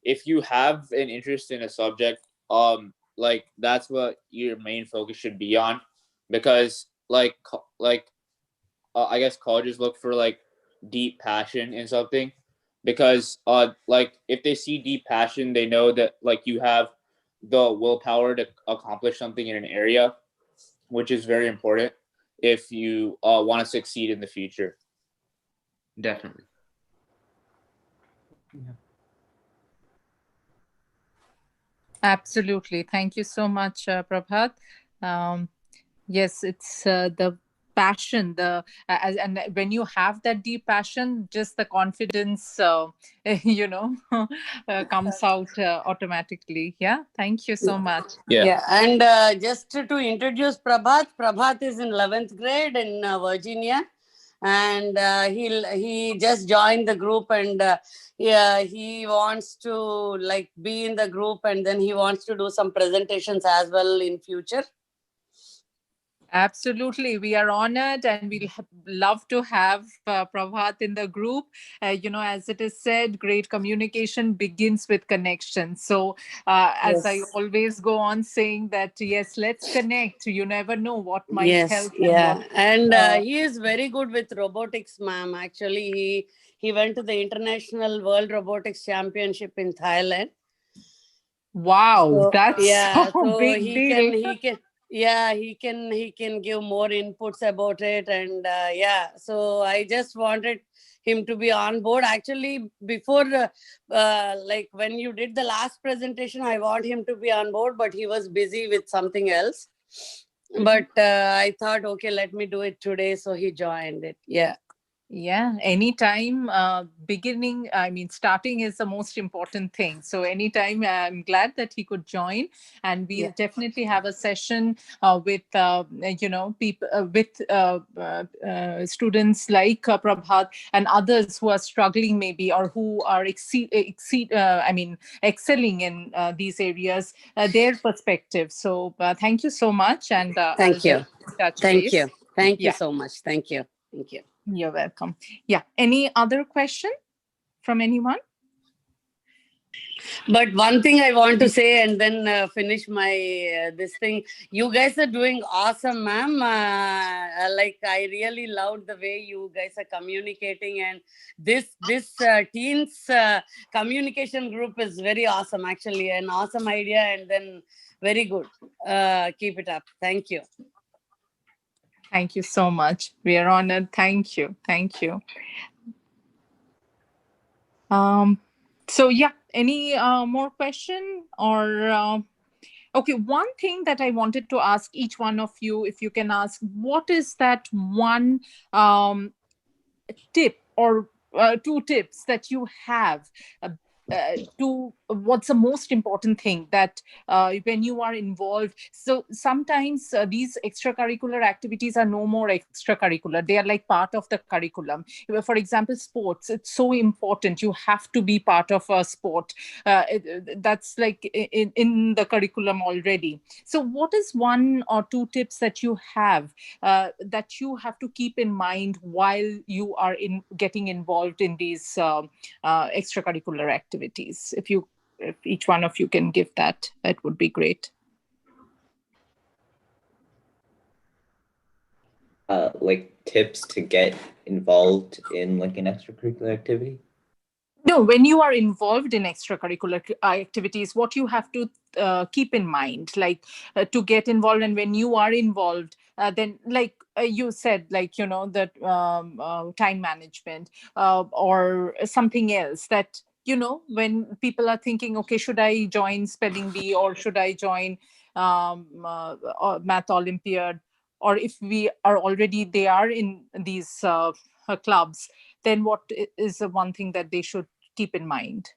if you have an interest in a subject, like that's what your main focus should be on, because like I guess colleges look for like deep passion in something, because like if they see deep passion, they know that like you have the willpower to accomplish something in an area, which is very important if you want to succeed in the future. Definitely. Yeah. Absolutely. Thank you so much, Prabhat. Yes, it's the passion, and when you have that deep passion, just the confidence, you know, comes out automatically. Yeah. Thank you so much. Yeah. And just to introduce Prabhat, Prabhat is in 11th grade in Virginia. And he just joined the group, and yeah, he wants to like be in the group, and then he wants to do some presentations as well in future. Absolutely. We are honored, and we'll love to have Prabhat in the group. You know, as it is said, great communication begins with connection. So as I always go on saying that, yes, let's connect. You never know what might help. Yeah. And he is very good with robotics, ma'am. Actually, he went to the International World Robotics Championship in Thailand. Wow, so, that's so big deal. he can give more inputs about it. And yeah, so I just wanted him to be on board. Actually, before like when you did the last presentation, I want him to be on board, but he was busy with something else. But I thought, okay, let me do it today. So he joined it. Yeah. Yeah, anytime starting is the most important thing. So anytime, I'm glad that he could join, and we'll definitely have a session with people with students like Prabhat and others who are struggling maybe, or who are excelling in these areas, their perspective. So thank you so much, and thank you. Thank you so much. Thank you. You're welcome. Yeah. Any other question from anyone? But one thing I want to say, and then finish my this thing. You guys are doing awesome, ma'am. Like I really loved the way you guys are communicating, and this teens communication group is very awesome. Actually, an awesome idea, and then very good. Keep it up. Thank you. Thank you so much. We are honored. Thank you. Thank you. So yeah, any more question or okay, one thing that I wanted to ask each one of you, if you can ask, what is that one tip or two tips that you have to what's the most important thing that when you are involved? So sometimes these extracurricular activities are no more extracurricular, they are like part of the curriculum. For example, sports, it's so important, you have to be part of a sport, that's like in the curriculum already. So what is one or two tips that you have that you have to keep in mind while you are in getting involved in these extracurricular activities? If each one of you can give that, that would be great. Like tips to get involved in like an extracurricular activity? No, when you are involved in extracurricular activities, what you have to keep in mind, like to get involved, and when you are involved, then like you said, like, you know, that time management or something else that, you know, when people are thinking, okay, should I join spelling bee or should I join math Olympiad? Or if we are already, they are in these clubs, then what is the one thing that they should keep in mind?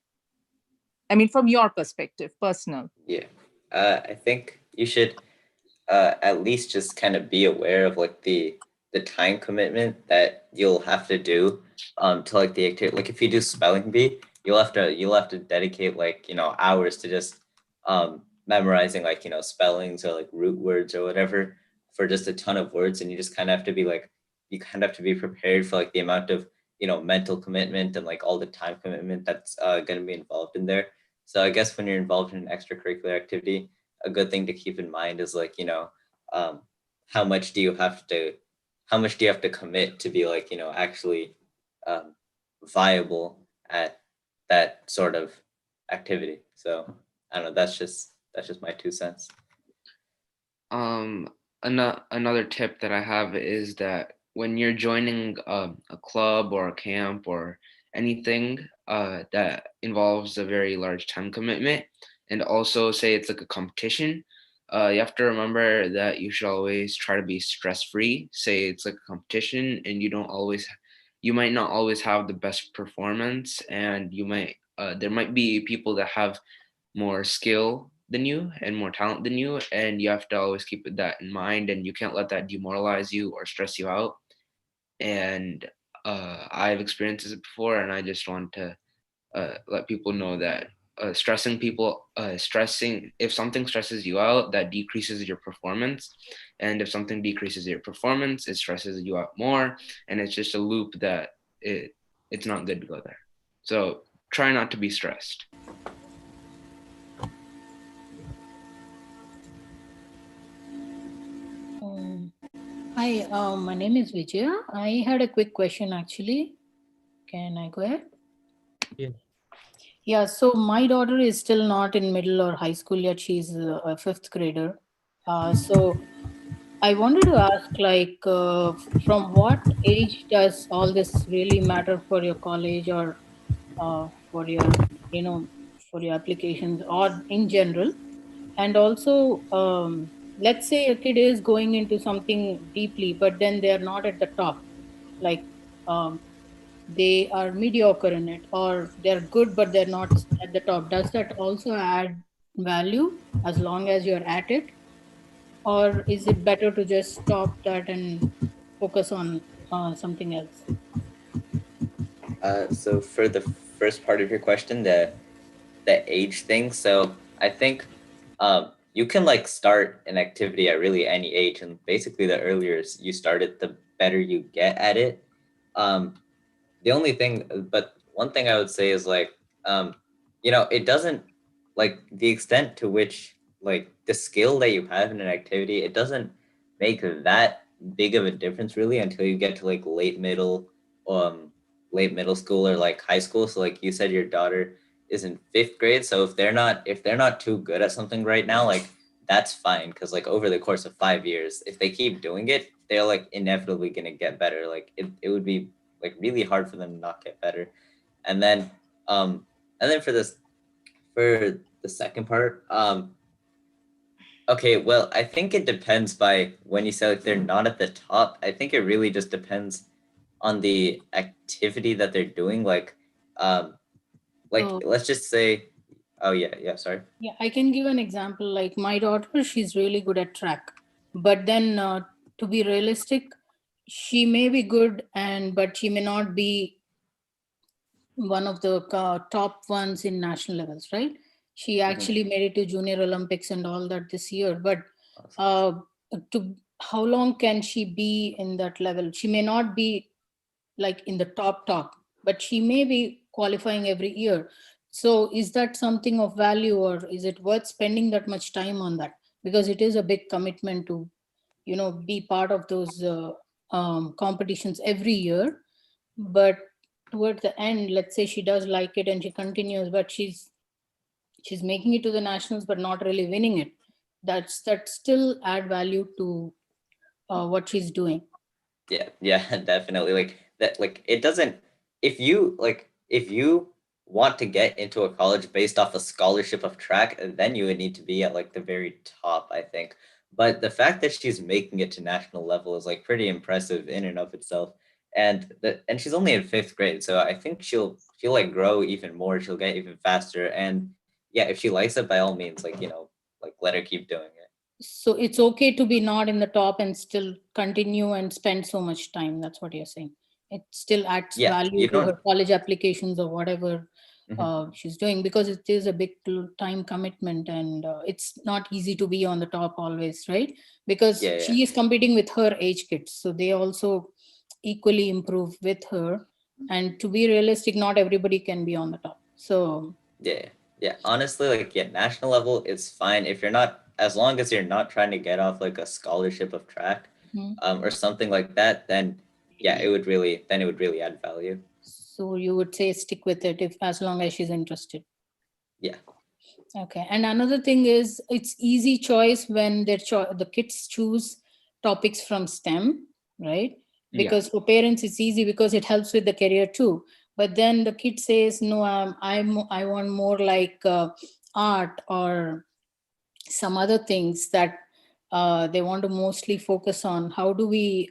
I mean, from your perspective, personal. Yeah, I think you should at least just kind of be aware of like the time commitment that you'll have to do to like the activity. Like if you do spelling bee, you'll have to dedicate like, you know, hours to just memorizing like, you know, spellings or like root words or whatever for just a ton of words, and you just kind of have to be like, you kind of have to be prepared for like the amount of, you know, mental commitment and like all the time commitment that's going to be involved in there. So I guess when you're involved in an extracurricular activity, a good thing to keep in mind is like, you know, how much do you have to commit to be like, you know, actually viable at that sort of activity. So I don't know, that's just my 2 cents. Another tip that I have is that when you're joining a club or a camp or anything that involves a very large time commitment, and also say it's like a competition, you have to remember that you should always try to be stress-free. Say it's like a competition and you might not always have the best performance, and there might be people that have more skill than you and more talent than you, and you have to always keep that in mind, and you can't let that demoralize you or stress you out. And I've experienced this before, and I just want to let people know that stressing if something stresses you out, that decreases your performance, and if something decreases your performance, it stresses you out more, and it's just a loop that it's not good to go there. So try not to be stressed. Hi, my name is Vijaya. I had a quick question actually. Can I go ahead? Yeah. Yeah, so my daughter is still not in middle or high school yet. She's a fifth grader. So I wanted to ask, like, from what age does all this really matter for your college or for your, you know, for your applications or in general? And also, let's say a kid is going into something deeply, but then they're not at the top, like they are mediocre in it, or they're good but they're not at the top. Does that also add value as long as you're at it, or is it better to just stop that and focus on something else? So for the first part of your question, the age thing. So I think you can like start an activity at really any age, and basically the earlier you start it, the better you get at it. The only thing, but one thing I would say is like it doesn't, like, the extent to which, like, the skill that you have in an activity, it doesn't make that big of a difference really until you get to like late middle school or like high school. So like you said, your daughter is in 5th grade. So if they're not too good at something right now, like that's fine. Because like over the course of 5 years, if they keep doing it, they're like inevitably going to get better. Like it would be like really hard for them to not get better. And then for the second part, okay, well, I think it depends by when you say like they're not at the top. I think it really just depends on the activity that they're doing. Like Oh. let's just say, oh yeah, sorry. Yeah, I can give an example. Like my daughter, she's really good at track, but then to be realistic, she may be good, but she may not be one of the top ones in national levels, right? She actually made it to Junior Olympics and all that this year, but to how long can she be in that level? She may not be like in the top, but she may be qualifying every year. So is that something of value, or is it worth spending that much time on that? Because it is a big commitment to, be part of those competitions every year. But toward the end, let's say she does like it and she continues, but she's making it to the nationals but not really winning it. That still add value to what she's doing. Yeah, definitely. Like that, like it doesn't, if you want to get into a college based off a scholarship of track, then you would need to be at like the very top, I think. But the fact that she's making it to national level is like pretty impressive in and of itself. And she's only in 5th grade, so I think she'll like grow even more. She'll get even faster. And yeah, if she likes it, by all means, like, like let her keep doing it. So it's okay to be not in the top and still continue and spend so much time. That's what you're saying. It still adds value to her college applications or whatever she's doing, because it is a big time commitment, and it's not easy to be on the top always, right? Because she is competing with her age kids, so they also equally improve with her. And to be realistic, not everybody can be on the top. So yeah, honestly, like, yeah, national level is fine if you're not, as long as you're not trying to get off like a scholarship of track or something like that, then yeah, it would really add value. So you would say stick with it if, as long as she's interested. Yeah. Okay. And another thing is, it's easy choice when the kids choose topics from STEM, right? Because for parents it's easy because it helps with the career too. But then the kid says, no, I want more like art or some other things that they want to mostly focus on. How do we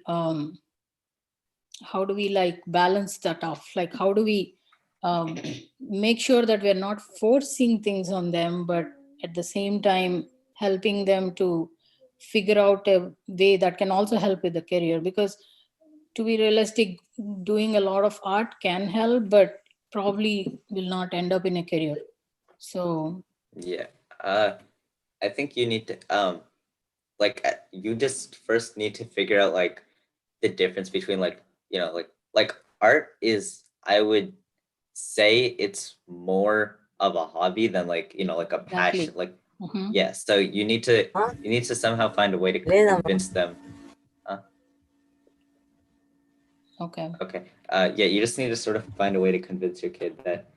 like balance that off? Like, how do we make sure that we're not forcing things on them, but at the same time helping them to figure out a way that can also help with the career? Because to be realistic, doing a lot of art can help, but probably will not end up in a career. So yeah, I think you need to like you just first need to figure out like the difference between like, like art is, I would say it's more of a hobby than like, like a passion. Like yeah, so you need to somehow find a way to convince them. Okay. Yeah, you just need to sort of find a way to convince your kid that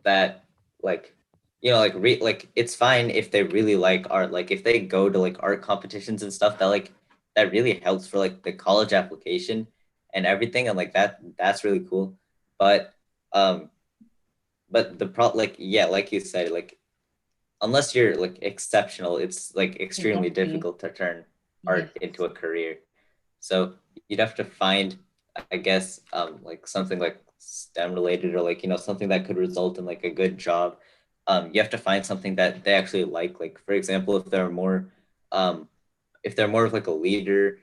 that like, like it's fine if they really like art. Like if they go to like art competitions and stuff, that really helps for like the college application and everything, and like that's really cool. But the problem, like, yeah, like you said, like unless you're like exceptional, it's like extremely difficult to turn art into a career. So you'd have to find, I guess, like something like STEM related, or like, something that could result in like a good job. You have to find something that they actually like. Like, for example, if they're more of like a leader,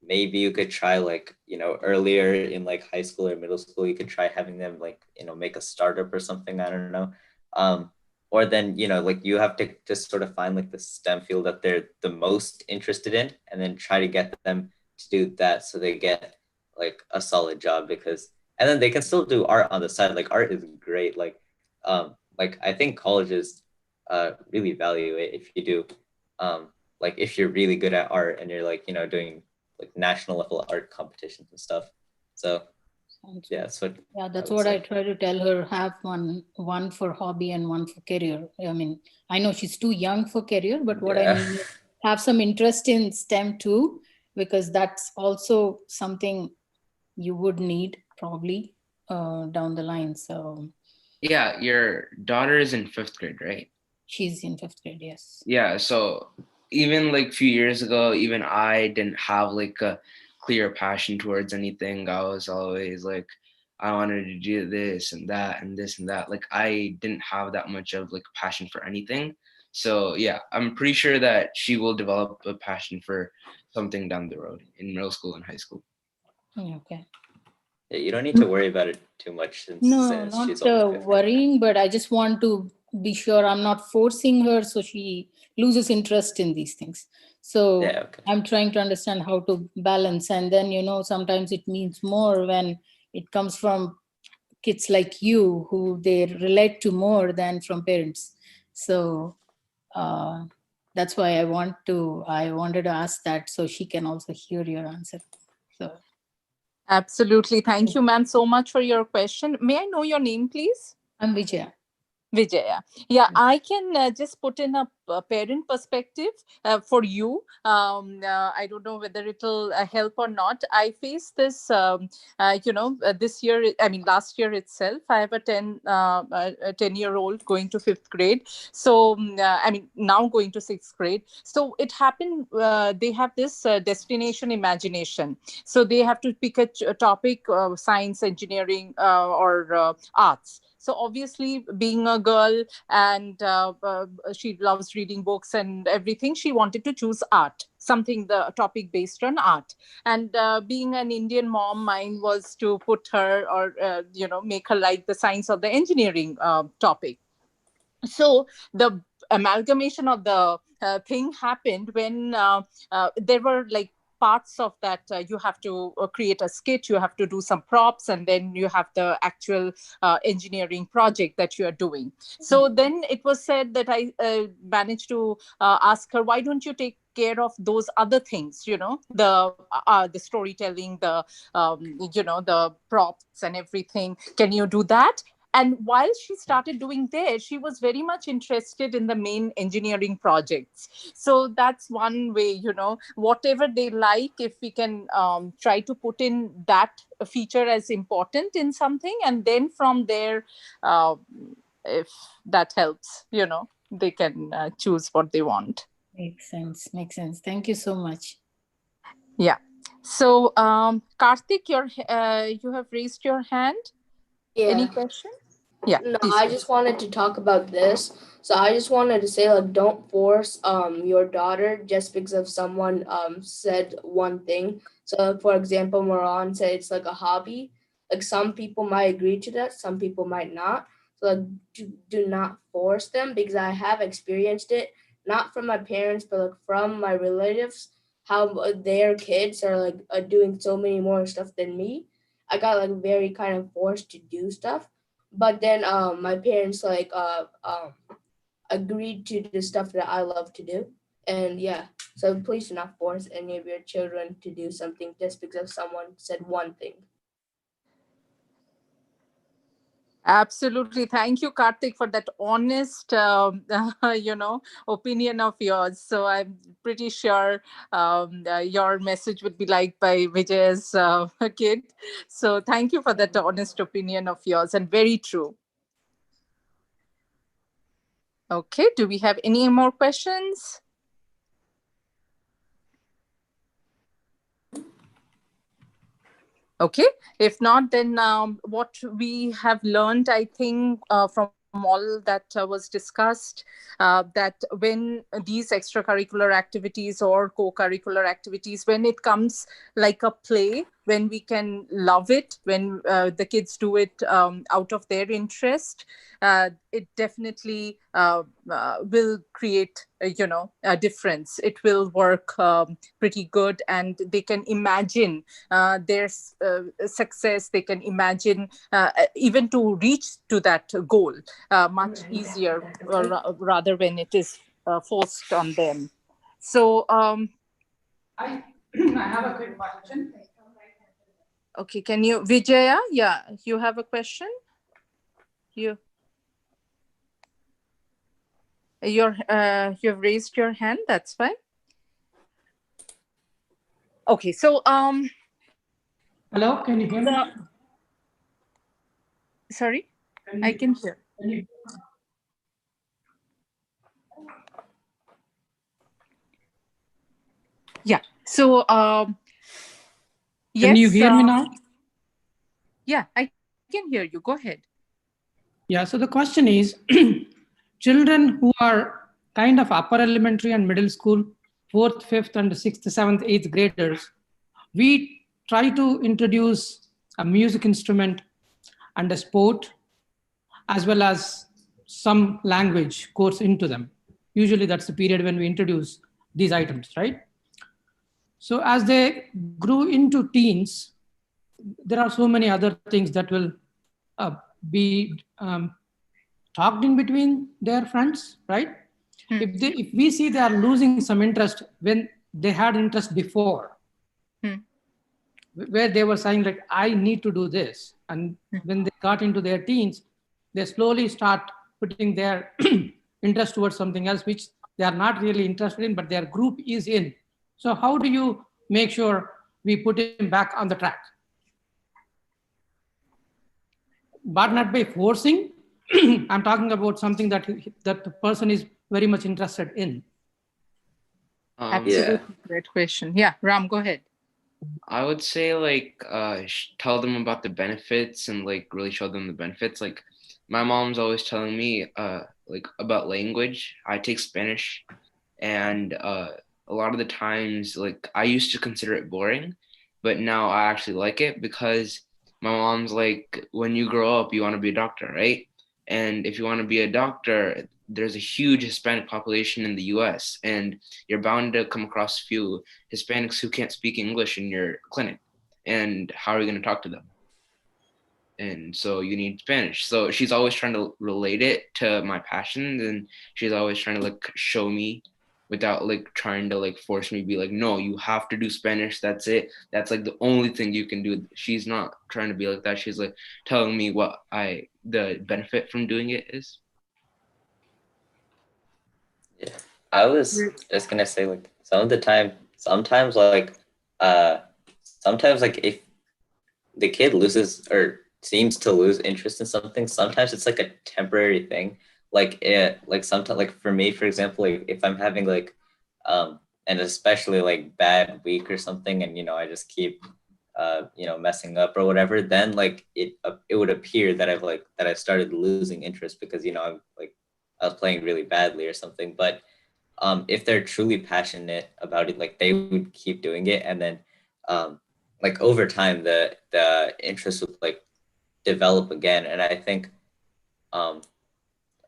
maybe you could try like, earlier in like high school or middle school, you could try having them like, make a startup or something. I don't know. Or then, like you have to just sort of find like the STEM field that they're the most interested in, and then try to get them to do that so they get like a solid job. And then they can still do art on the side. Like art is great. Like like I think colleges really value it if you do, like if you're really good at art and you're like, you know, doing like national level art competitions and stuff. So yeah, that's what. Yeah, that's would what say. I try to tell her. Have one for hobby and one for career. I mean, I know she's too young for career, but what I Yeah. mean is have some interest in STEM too, because that's also something you would need probably down the line. So Yeah, your daughter is in 5th grade, right? she's in 5th grade, yes. Yeah, so even like a few years ago, even I didn't have like a clear passion towards anything. I was always like, I wanted to do this and that and this and that. Like I didn't have that much of like passion for anything. So yeah, I'm pretty sure that she will develop a passion for something down the road in middle school and high school. Okay. Yeah, you don't need to worry about it too much since No, she's not only 5th. worrying, but I just want to be sure I'm not forcing her so she loses interest in these things. So Yeah, okay. I'm trying to understand how to balance. And then, you know, sometimes it means more when it comes from kids like you who they relate to more than from parents. So that's why I wanted to ask that so she can also hear your answer. So Absolutely. Thank you, ma'am, so much for your question. May I know your name, please? I'm Vijaya. Vijaya. Yeah, I can just put in a parent perspective for you. I don't know whether it'll help or not. I faced this, this year, I mean, last year itself. I have a 10-year-old going to 5th grade. So, I mean, now going to 6th grade. So it happened, they have this destination imagination. So they have to pick a topic, science, engineering, or arts. So obviously, being a girl and she loves reading books and everything, she wanted to choose art, something, the topic based on art. And being an Indian mom, mine was to put her or, make her like the science or the engineering topic. So the amalgamation of the thing happened when there were like parts of that you have to create a skit, you have to do some props, and then you have the actual engineering project that you are doing. So then it was said that I managed to ask her, why don't you take care of those other things, the storytelling, the props and everything, can you do that? And while she started doing there, she was very much interested in the main engineering projects. So that's one way, whatever they like, if we can try to put in that feature as important in something, and then from there, if that helps, they can choose what they want. Makes sense. Thank you so much. Yeah. So, Karthik, you have raised your hand. Yeah. Any question? Yeah. No, please. I just wanted to talk about this. So I just wanted to say, like, don't force your daughter just because of someone said one thing. So for example, Moran said it's like a hobby. Like some people might agree to that, some people might not. So like do not force them, because I have experienced it, not from my parents, but like from my relatives, how their kids are like doing so many more stuff than me. I got like very kind of forced to do stuff. But then my parents agreed to the stuff that I love to do. And yeah, so please do not force any of your children to do something just because someone said one thing. Absolutely. Thank you, Karthik, for that honest, opinion of yours. So I'm pretty sure your message would be liked by Vijay's kid. So thank you for that honest opinion of yours, and very true. Okay. Do we have any more questions? Okay. If not, then what we have learned, I think, from all that was discussed, that when these extracurricular activities or co-curricular activities, when it comes like a play, when we can love it, when the kids do it out of their interest, it definitely will create, a difference. It will work pretty good, and they can imagine their success. They can imagine even to reach to that goal much easier, rather when it is forced on them. So I have a quick question. okay, can you, Vijaya? Yeah, you have a question? You've raised your hand. That's fine. Okay, so Hello, can you hear me? Sorry, I can hear. Yeah. So yes. Can you hear me now? Yeah, I can hear you. Go ahead. Yeah. So the question is, children who are kind of upper elementary and middle school, 4th, 5th, and 6th, 7th, 8th graders, we try to introduce a music instrument and a sport, as well as some language course into them. Usually that's the period when we introduce these items, right? So as they grew into teens, there are so many other things that will be talked in between their friends, right? If we see they are losing some interest when they had interest before, where they were saying like, I need to do this. And when they got into their teens, they slowly start putting their interest towards something else, which they are not really interested in, but their group is in. So how do you make sure we put him back on the track? But not by forcing. I'm talking about something that the person is very much interested in. Absolutely, great question. Yeah, Ram, go ahead. I would say like tell them about the benefits and like really show them the benefits. Like my mom's always telling me like about language. I take Spanish, and a lot of the times like I used to consider it boring, but now I actually like it because my mom's like, when you grow up, you want to be a doctor, right? And if you want to be a doctor, there's a huge Hispanic population in the US, and you're bound to come across a few Hispanics who can't speak English in your clinic. And how are you going to talk to them? And so you need Spanish. So she's always trying to relate it to my passions, and she's always trying to like show me without like trying to like force me to be like, no, you have to do Spanish. That's it. That's like the only thing you can do. She's not trying to be like that. She's like telling me what the benefit from doing it is. Yeah, I was just gonna say like sometimes like if the kid loses or seems to lose interest in something, sometimes it's like a temporary thing. Like sometimes, like for me, for example, like if I'm having like an especially like bad week or something, and I just keep messing up or whatever, then like it would appear that I've started losing interest because I was playing really badly or something. But if they're truly passionate about it, like they would keep doing it, and then like over time the interest would like develop again. And I think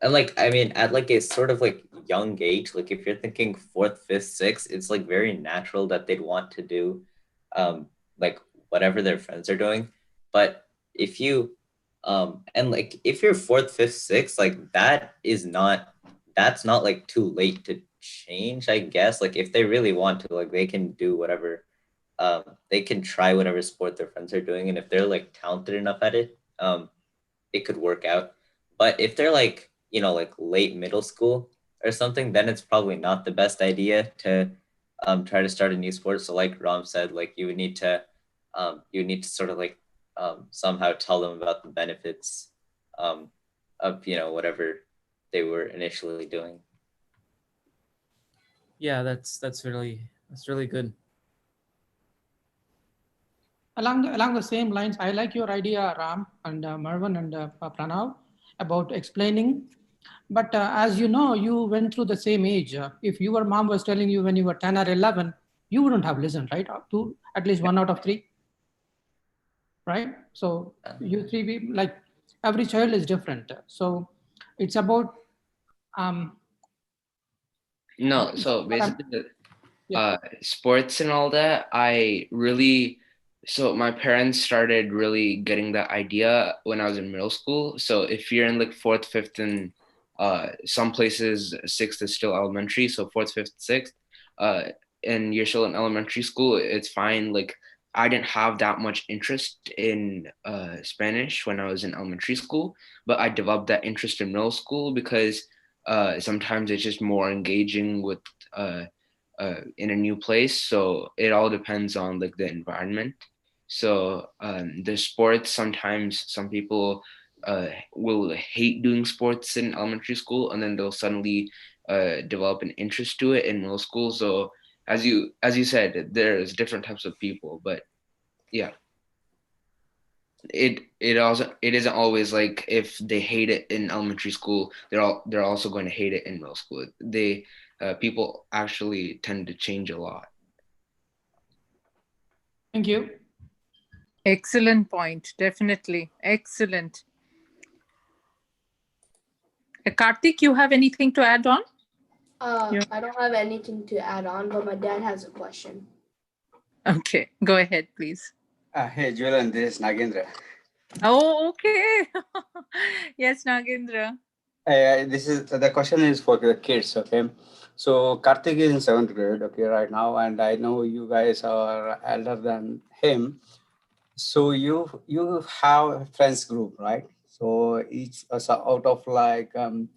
and like, I mean, at like a sort of like young age, like if you're thinking 4th, 5th, 6th, it's like very natural that they'd want to do like whatever their friends are doing. But if you and like if you're 4th, 5th, 6th, like that's not like too late to change, I guess. Like if they really want to, like they can do whatever, they can try whatever sport their friends are doing, and if they're like talented enough at it, it could work out. But if they're like like late middle school or something, then it's probably not the best idea to try to start a new sport. So like Ram said, like you would need to sort of like somehow tell them about the benefits of whatever they were initially doing. Yeah, that's really good. Along the same lines, I like your idea, Ram and Marwan and Pranav, about explaining. But as you know, you went through the same age. If your mom was telling you when you were 10 or 11, you wouldn't have listened, right? To at least 1 out of 3. right? So you three, like every child is different. So it's about No, so basically, yeah. sports and all that, so my parents started really getting that idea when I was in middle school. So if you're in like fourth, fifth, and some places sixth is still elementary, so fourth, fifth, sixth, uh, and you're still in elementary school, it's fine. Like I didn't have that much interest in Spanish when I was in elementary school, but I developed that interest in middle school because sometimes it's just more engaging with in a new place. So it all depends on like the environment. So the sports, sometimes some people will hate doing sports in elementary school, and then they'll suddenly develop an interest to it in middle school. So as you said, there's different types of people, but yeah, it isn't always like if they hate it in elementary school, they're also going to hate it in middle school. People actually tend to change a lot. Thank you. Excellent point. Definitely. Excellent. Karthik, you have anything to add on? I don't have anything to add on, but my dad has a question. Okay, go ahead, please. Hey, Julian, this is Nagendra. Oh, okay. Yes, Nagendra. The question is for the kids, okay? So Karthik is in 7th grade, okay, right now, and I know you guys are elder than him. So you have a friends group, right? So each so out of like 5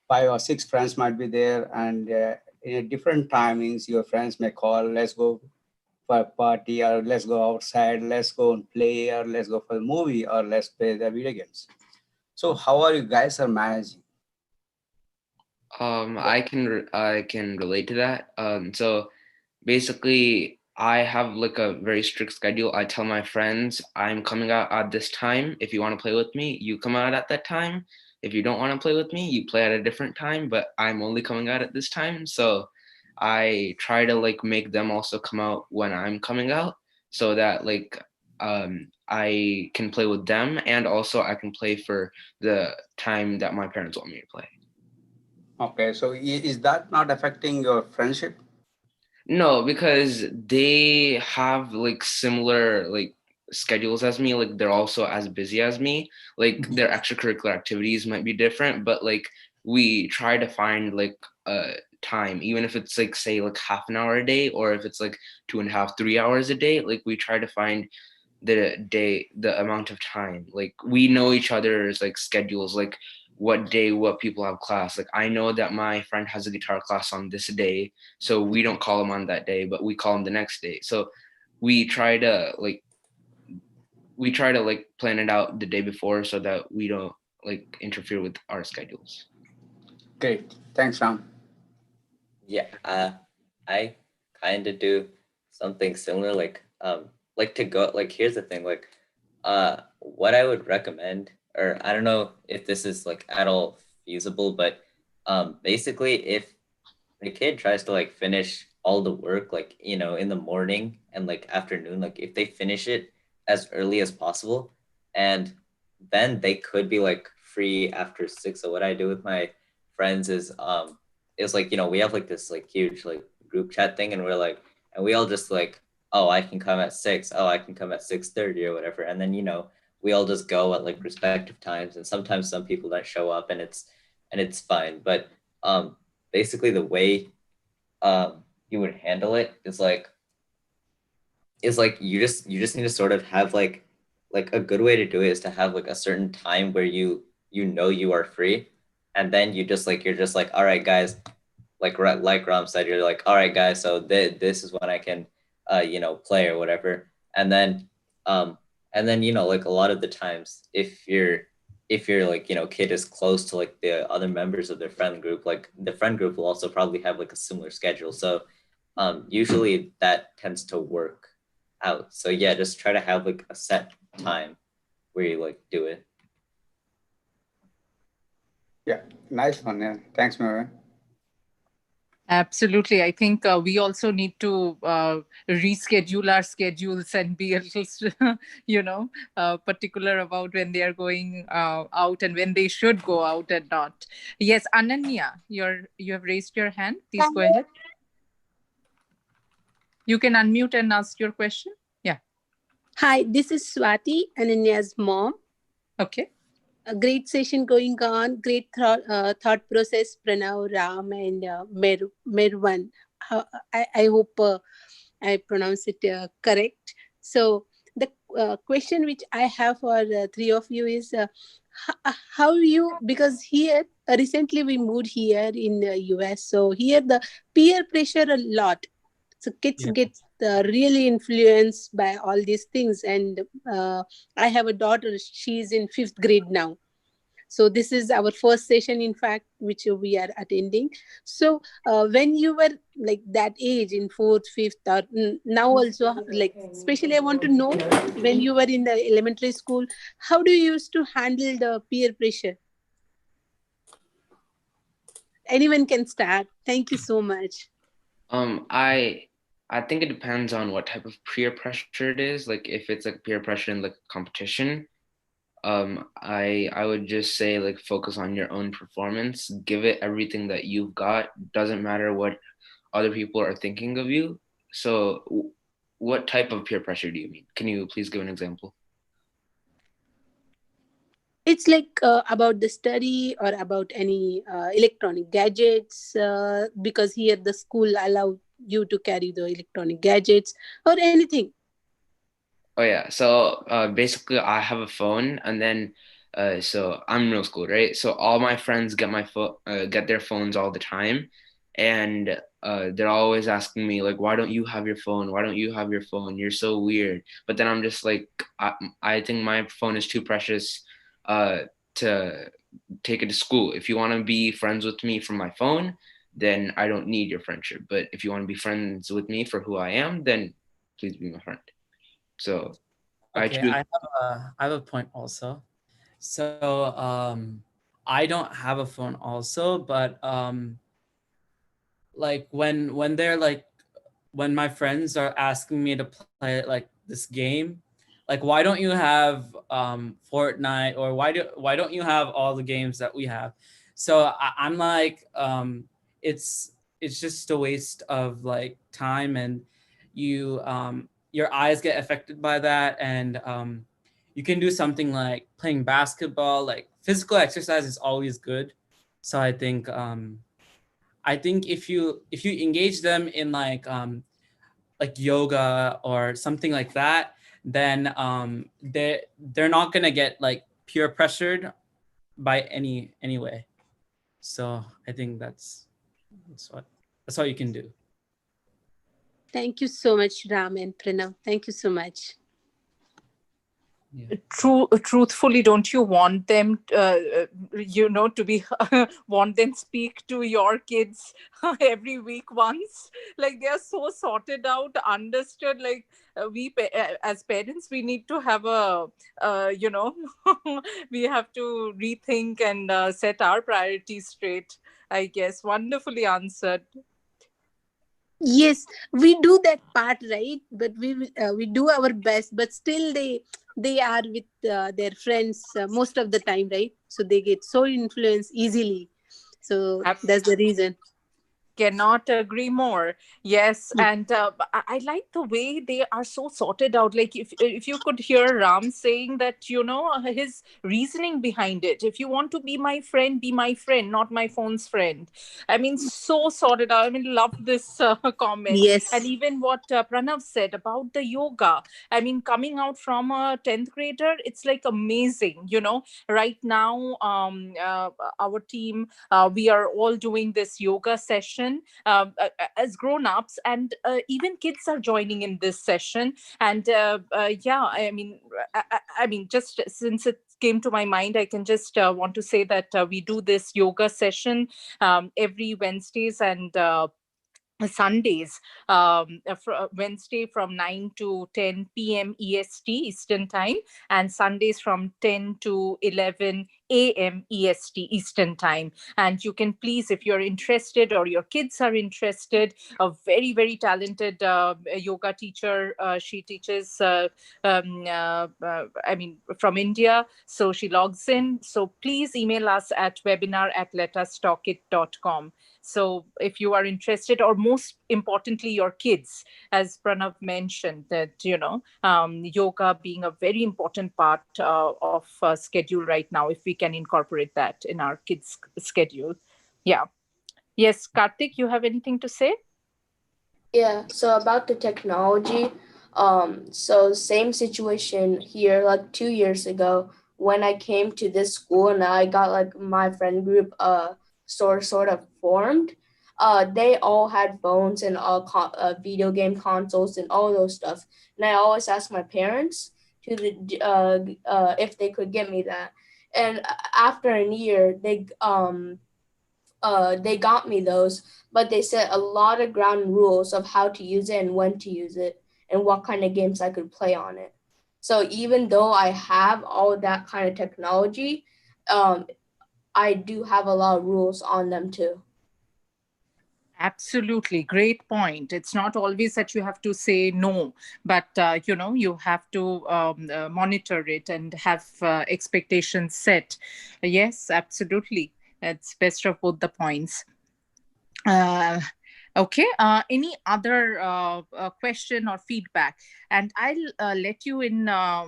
or 6 friends might be there, and in different timings, your friends may call, let's go for a party, or let's go outside, let's go and play, or let's go for the movie, or let's play the video games. So how are you guys are managing? I can relate to that. So basically, I have like a very strict schedule. I tell my friends I'm coming out at this time. If you want to play with me, you come out at that time. If you don't want to play with me, you play at a different time, but I'm only coming out at this time. So I try to like make them also come out when I'm coming out so that like I can play with them, and also I can play for the time that my parents want me to play. Okay, so is that not affecting your friendship? No, because they have like similar like schedules as me. Like they're also as busy as me. Like their extracurricular activities might be different, but like we try to find like a time, even if it's like say like half an hour a day, or if it's like 2.5, 3 hours a day. Like we try to find the amount of time. Like we know each other's like schedules. Like what day what people have class. Like I know that my friend has a guitar class on this day, so we don't call him on that day, but we call him the next day. So we try to like plan it out the day before so that we don't like interfere with our schedules. Great, thanks, Ram. Yeah, I kind of do something similar. Like to go. Like here's the thing. Like, what I would recommend, or I don't know if this is like at all feasible, but basically if the kid tries to like finish all the work like in the morning and like afternoon, like if they finish it as early as possible, and then they could be like free after 6. So what I do with my friends is like we have like this like huge like group chat thing, and we're like, and we all just like, oh, I can come at 6, oh, I can come at 6:30 or whatever, and then we all just go at like respective times, and sometimes some people don't show up, and it's fine. But basically the way you would handle it is like you just need to sort of have like a good way to do it is to have like a certain time where you you are free, and then you're just like, all right guys, like Ram said, you're like, all right guys, so this is when I can play or whatever. And then like a lot of the times if your like kid is close to like the other members of their friend group, like the friend group will also probably have like a similar schedule, so usually that tends to work out. So yeah, just try to have like a set time where you like do it. Yeah, nice one. Yeah, thanks, Marvin. Absolutely. I think we also need to reschedule our schedules and be a little, particular about when they are going out and when they should go out and not. Yes, Ananya, you have raised your hand. Please go ahead. You can unmute and ask your question. Yeah. Hi, this is Swati, Ananya's mom. Okay. A great session going on. Great thought process, Pranav, Ram, and Merwan. I hope I pronounce it correct. So the question which I have for the three of you is how you, because here recently we moved here in the US, so here the peer pressure a lot. So kids get really influenced by all these things. And I have a daughter, she's in 5th grade now. So this is our first session, in fact, which we are attending. So when you were like that age in 4th, 5th, or now also, like, especially I want to know when you were in the elementary school, how do you used to handle the peer pressure? Anyone can start. Thank you so much. I think it depends on what type of peer pressure it is. Like if it's like peer pressure in like competition, I would just say like focus on your own performance, give it everything that you've got. Doesn't matter what other people are thinking of you. So what type of peer pressure do you mean? Can you please give an example? It's like about the study or about any electronic gadgets, because here the school allow you to carry the electronic gadgets or anything. Oh yeah. So basically, I have a phone, and then so I'm in middle school, right? So all my friends get their phones all the time, and they're always asking me like, "Why don't you have your phone? Why don't you have your phone? You're so weird." But then I'm just like, I think my phone is too precious to take it to school. If you want to be friends with me from my phone, then I don't need your friendship. But if you want to be friends with me for who I am, then please be my friend. So okay, I have a point also. So I don't have a phone also, but like when they're like, when my friends are asking me to play like this game, like why don't you have Fortnite, or why don't you have all the games that we have? So I'm like, it's just a waste of like time, and you your eyes get affected by that. And you can do something like playing basketball. Like physical exercise is always good. So I think if you engage them in like yoga or something like that, then they're not gonna get like peer pressured by any way. So I think that's what you can do. Thank you so much, Ram and Pranav. Thank you so much. Yeah. Truthfully, don't you want them to be want them speak to your kids every week once? Like they are so sorted out, understood. Like as parents, we need to have a we have to rethink and set our priorities straight, I guess. Wonderfully answered. Yes, we do that part, right? But we do our best, but still they are with their friends most of the time, right? So they get so influenced easily. So that's the reason. Cannot agree more. Yes, and I like the way they are so sorted out. Like if you could hear Ram saying that, his reasoning behind it. If you want to be my friend, be my friend, not my phone's friend. I mean, so sorted out. I mean, love this comment. Yes. And even what Pranav said about the yoga. I mean, coming out from a 10th grader, it's like amazing. Right now, our team, we are all doing this yoga session as grown-ups, and even kids are joining in this session. And I mean, just since it came to my mind, I can just want to say that we do this yoga session every Wednesdays, and Sundays, Wednesday from 9 to 10 p.m. EST, Eastern Time, and Sundays from 10 to 11 a.m. EST, Eastern Time. And you can please, if you're interested or your kids are interested, a very, very talented yoga teacher. She teaches, from India. So she logs in. So please email us at webinar@LetUsTalkIt.com. So if you are interested, or most importantly, your kids, as Pranav mentioned, that, yoga being a very important part of schedule right now, if we can incorporate that in our kids' schedule. Yeah. Yes, Karthik, you have anything to say? Yeah, so about the technology, so same situation here, like 2 years ago when I came to this school and I got like my friend group sort of formed. They all had phones and video game consoles and all those stuff. And I always asked my parents if they could get me that. And after a year, they got me those, but they set a lot of ground rules of how to use it and when to use it and what kind of games I could play on it. So even though I have all that kind of technology, I do have a lot of rules on them too. Absolutely. Great point. It's not always that you have to say no, but, you have to monitor it and have expectations set. Yes, absolutely. It's best of both the points. Okay. Any other question or feedback? And I'll let you in a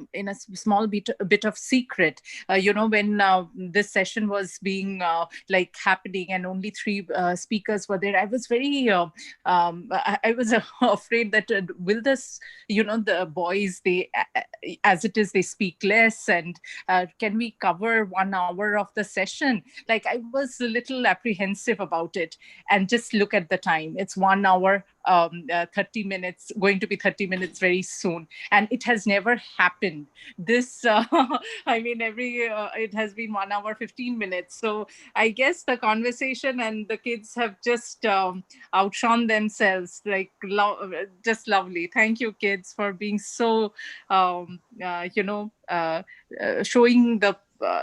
small bit of secret. When this session was being happening, and only 3 speakers were there, I was very I was afraid that will this, the boys, they as it is, they speak less, and can we cover 1 hour of the session? Like, I was a little apprehensive about it. And just look at the time. It's 1 hour, 30 minutes, going to be 30 minutes very soon. And it has never happened. This, it has been 1 hour, 15 minutes. So I guess the conversation and the kids have just outshone themselves, just lovely. Thank you, kids, for being so, showing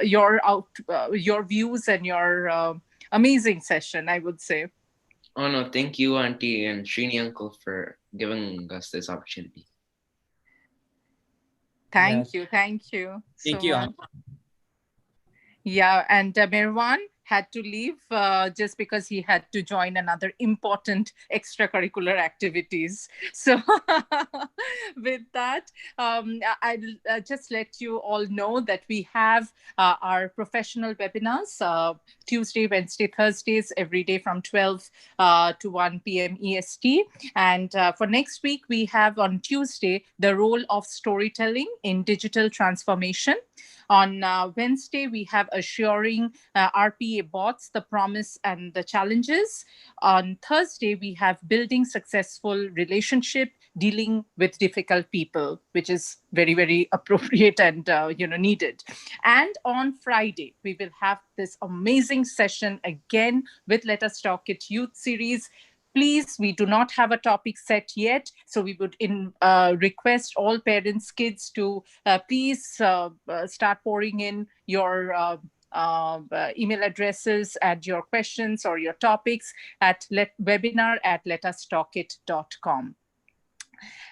your views and your amazing session, I would say. Oh no, thank you, Auntie and Srini uncle, for giving us this opportunity. Thank you Thank so you. much. Yeah, and Mirwan had to leave just because he had to join another important extracurricular activities. So with that, I'll just let you all know that we have our professional webinars Tuesday, Wednesday, Thursdays, every day from 12 to 1 p.m. EST. And for next week, we have on Tuesday, the role of storytelling in digital transformation. On Wednesday, we have assuring RPA bots, the promise and the challenges. On Thursday, we have building successful relationship, dealing with difficult people, which is very, very appropriate and needed. And on Friday, we will have this amazing session again with Let Us Talk It Youth series. Please, we do not have a topic set yet, so we would request all parents, kids to please start pouring in your email addresses and your questions or your topics at webinar@letustalkit.com.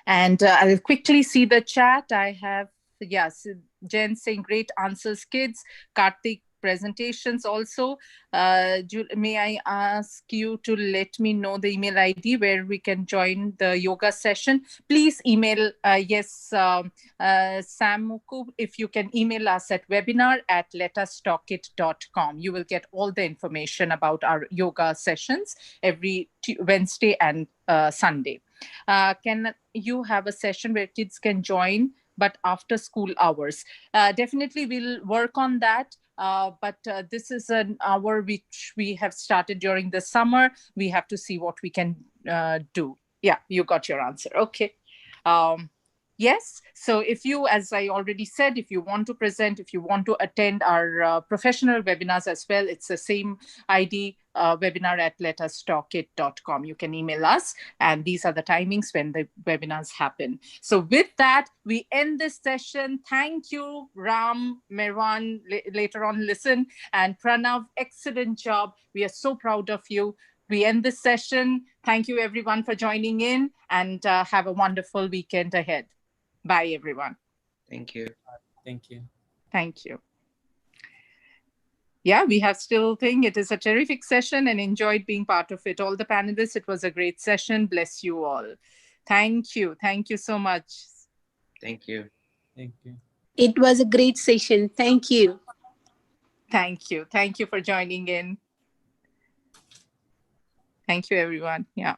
And I'll quickly see the chat. I have, yes, Jen saying great answers, kids. Karthik, presentations also. May I ask you to let me know the email ID where we can join the yoga session? Please email, Sam Muku, if you can email us at webinar@letustalkit.com. You will get all the information about our yoga sessions every Wednesday and Sunday. Can you have a session where kids can join, but after school hours? Definitely we'll work on that. But this is an hour which we have started during the summer. We have to see what we can do. Yeah, you got your answer. Okay. Yes. So if you, as I already said, if you want to present, if you want to attend our professional webinars as well, it's the same ID, webinar@LetUsTalkIt.com. You can email us, and these are the timings when the webinars happen. So with that, we end this session. Thank you, Ram, Merwan, later on listen, and Pranav, excellent job. We are so proud of you. We end this session. Thank you everyone for joining in, and have a wonderful weekend ahead. Bye, everyone. Thank you. Thank you. Thank you. Yeah, we have still think it is a terrific session and enjoyed being part of it. All the panelists, it was a great session. Bless you all. Thank you. Thank you so much. Thank you. Thank you. It was a great session. Thank you. Thank you. Thank you for joining in. Thank you, everyone. Yeah.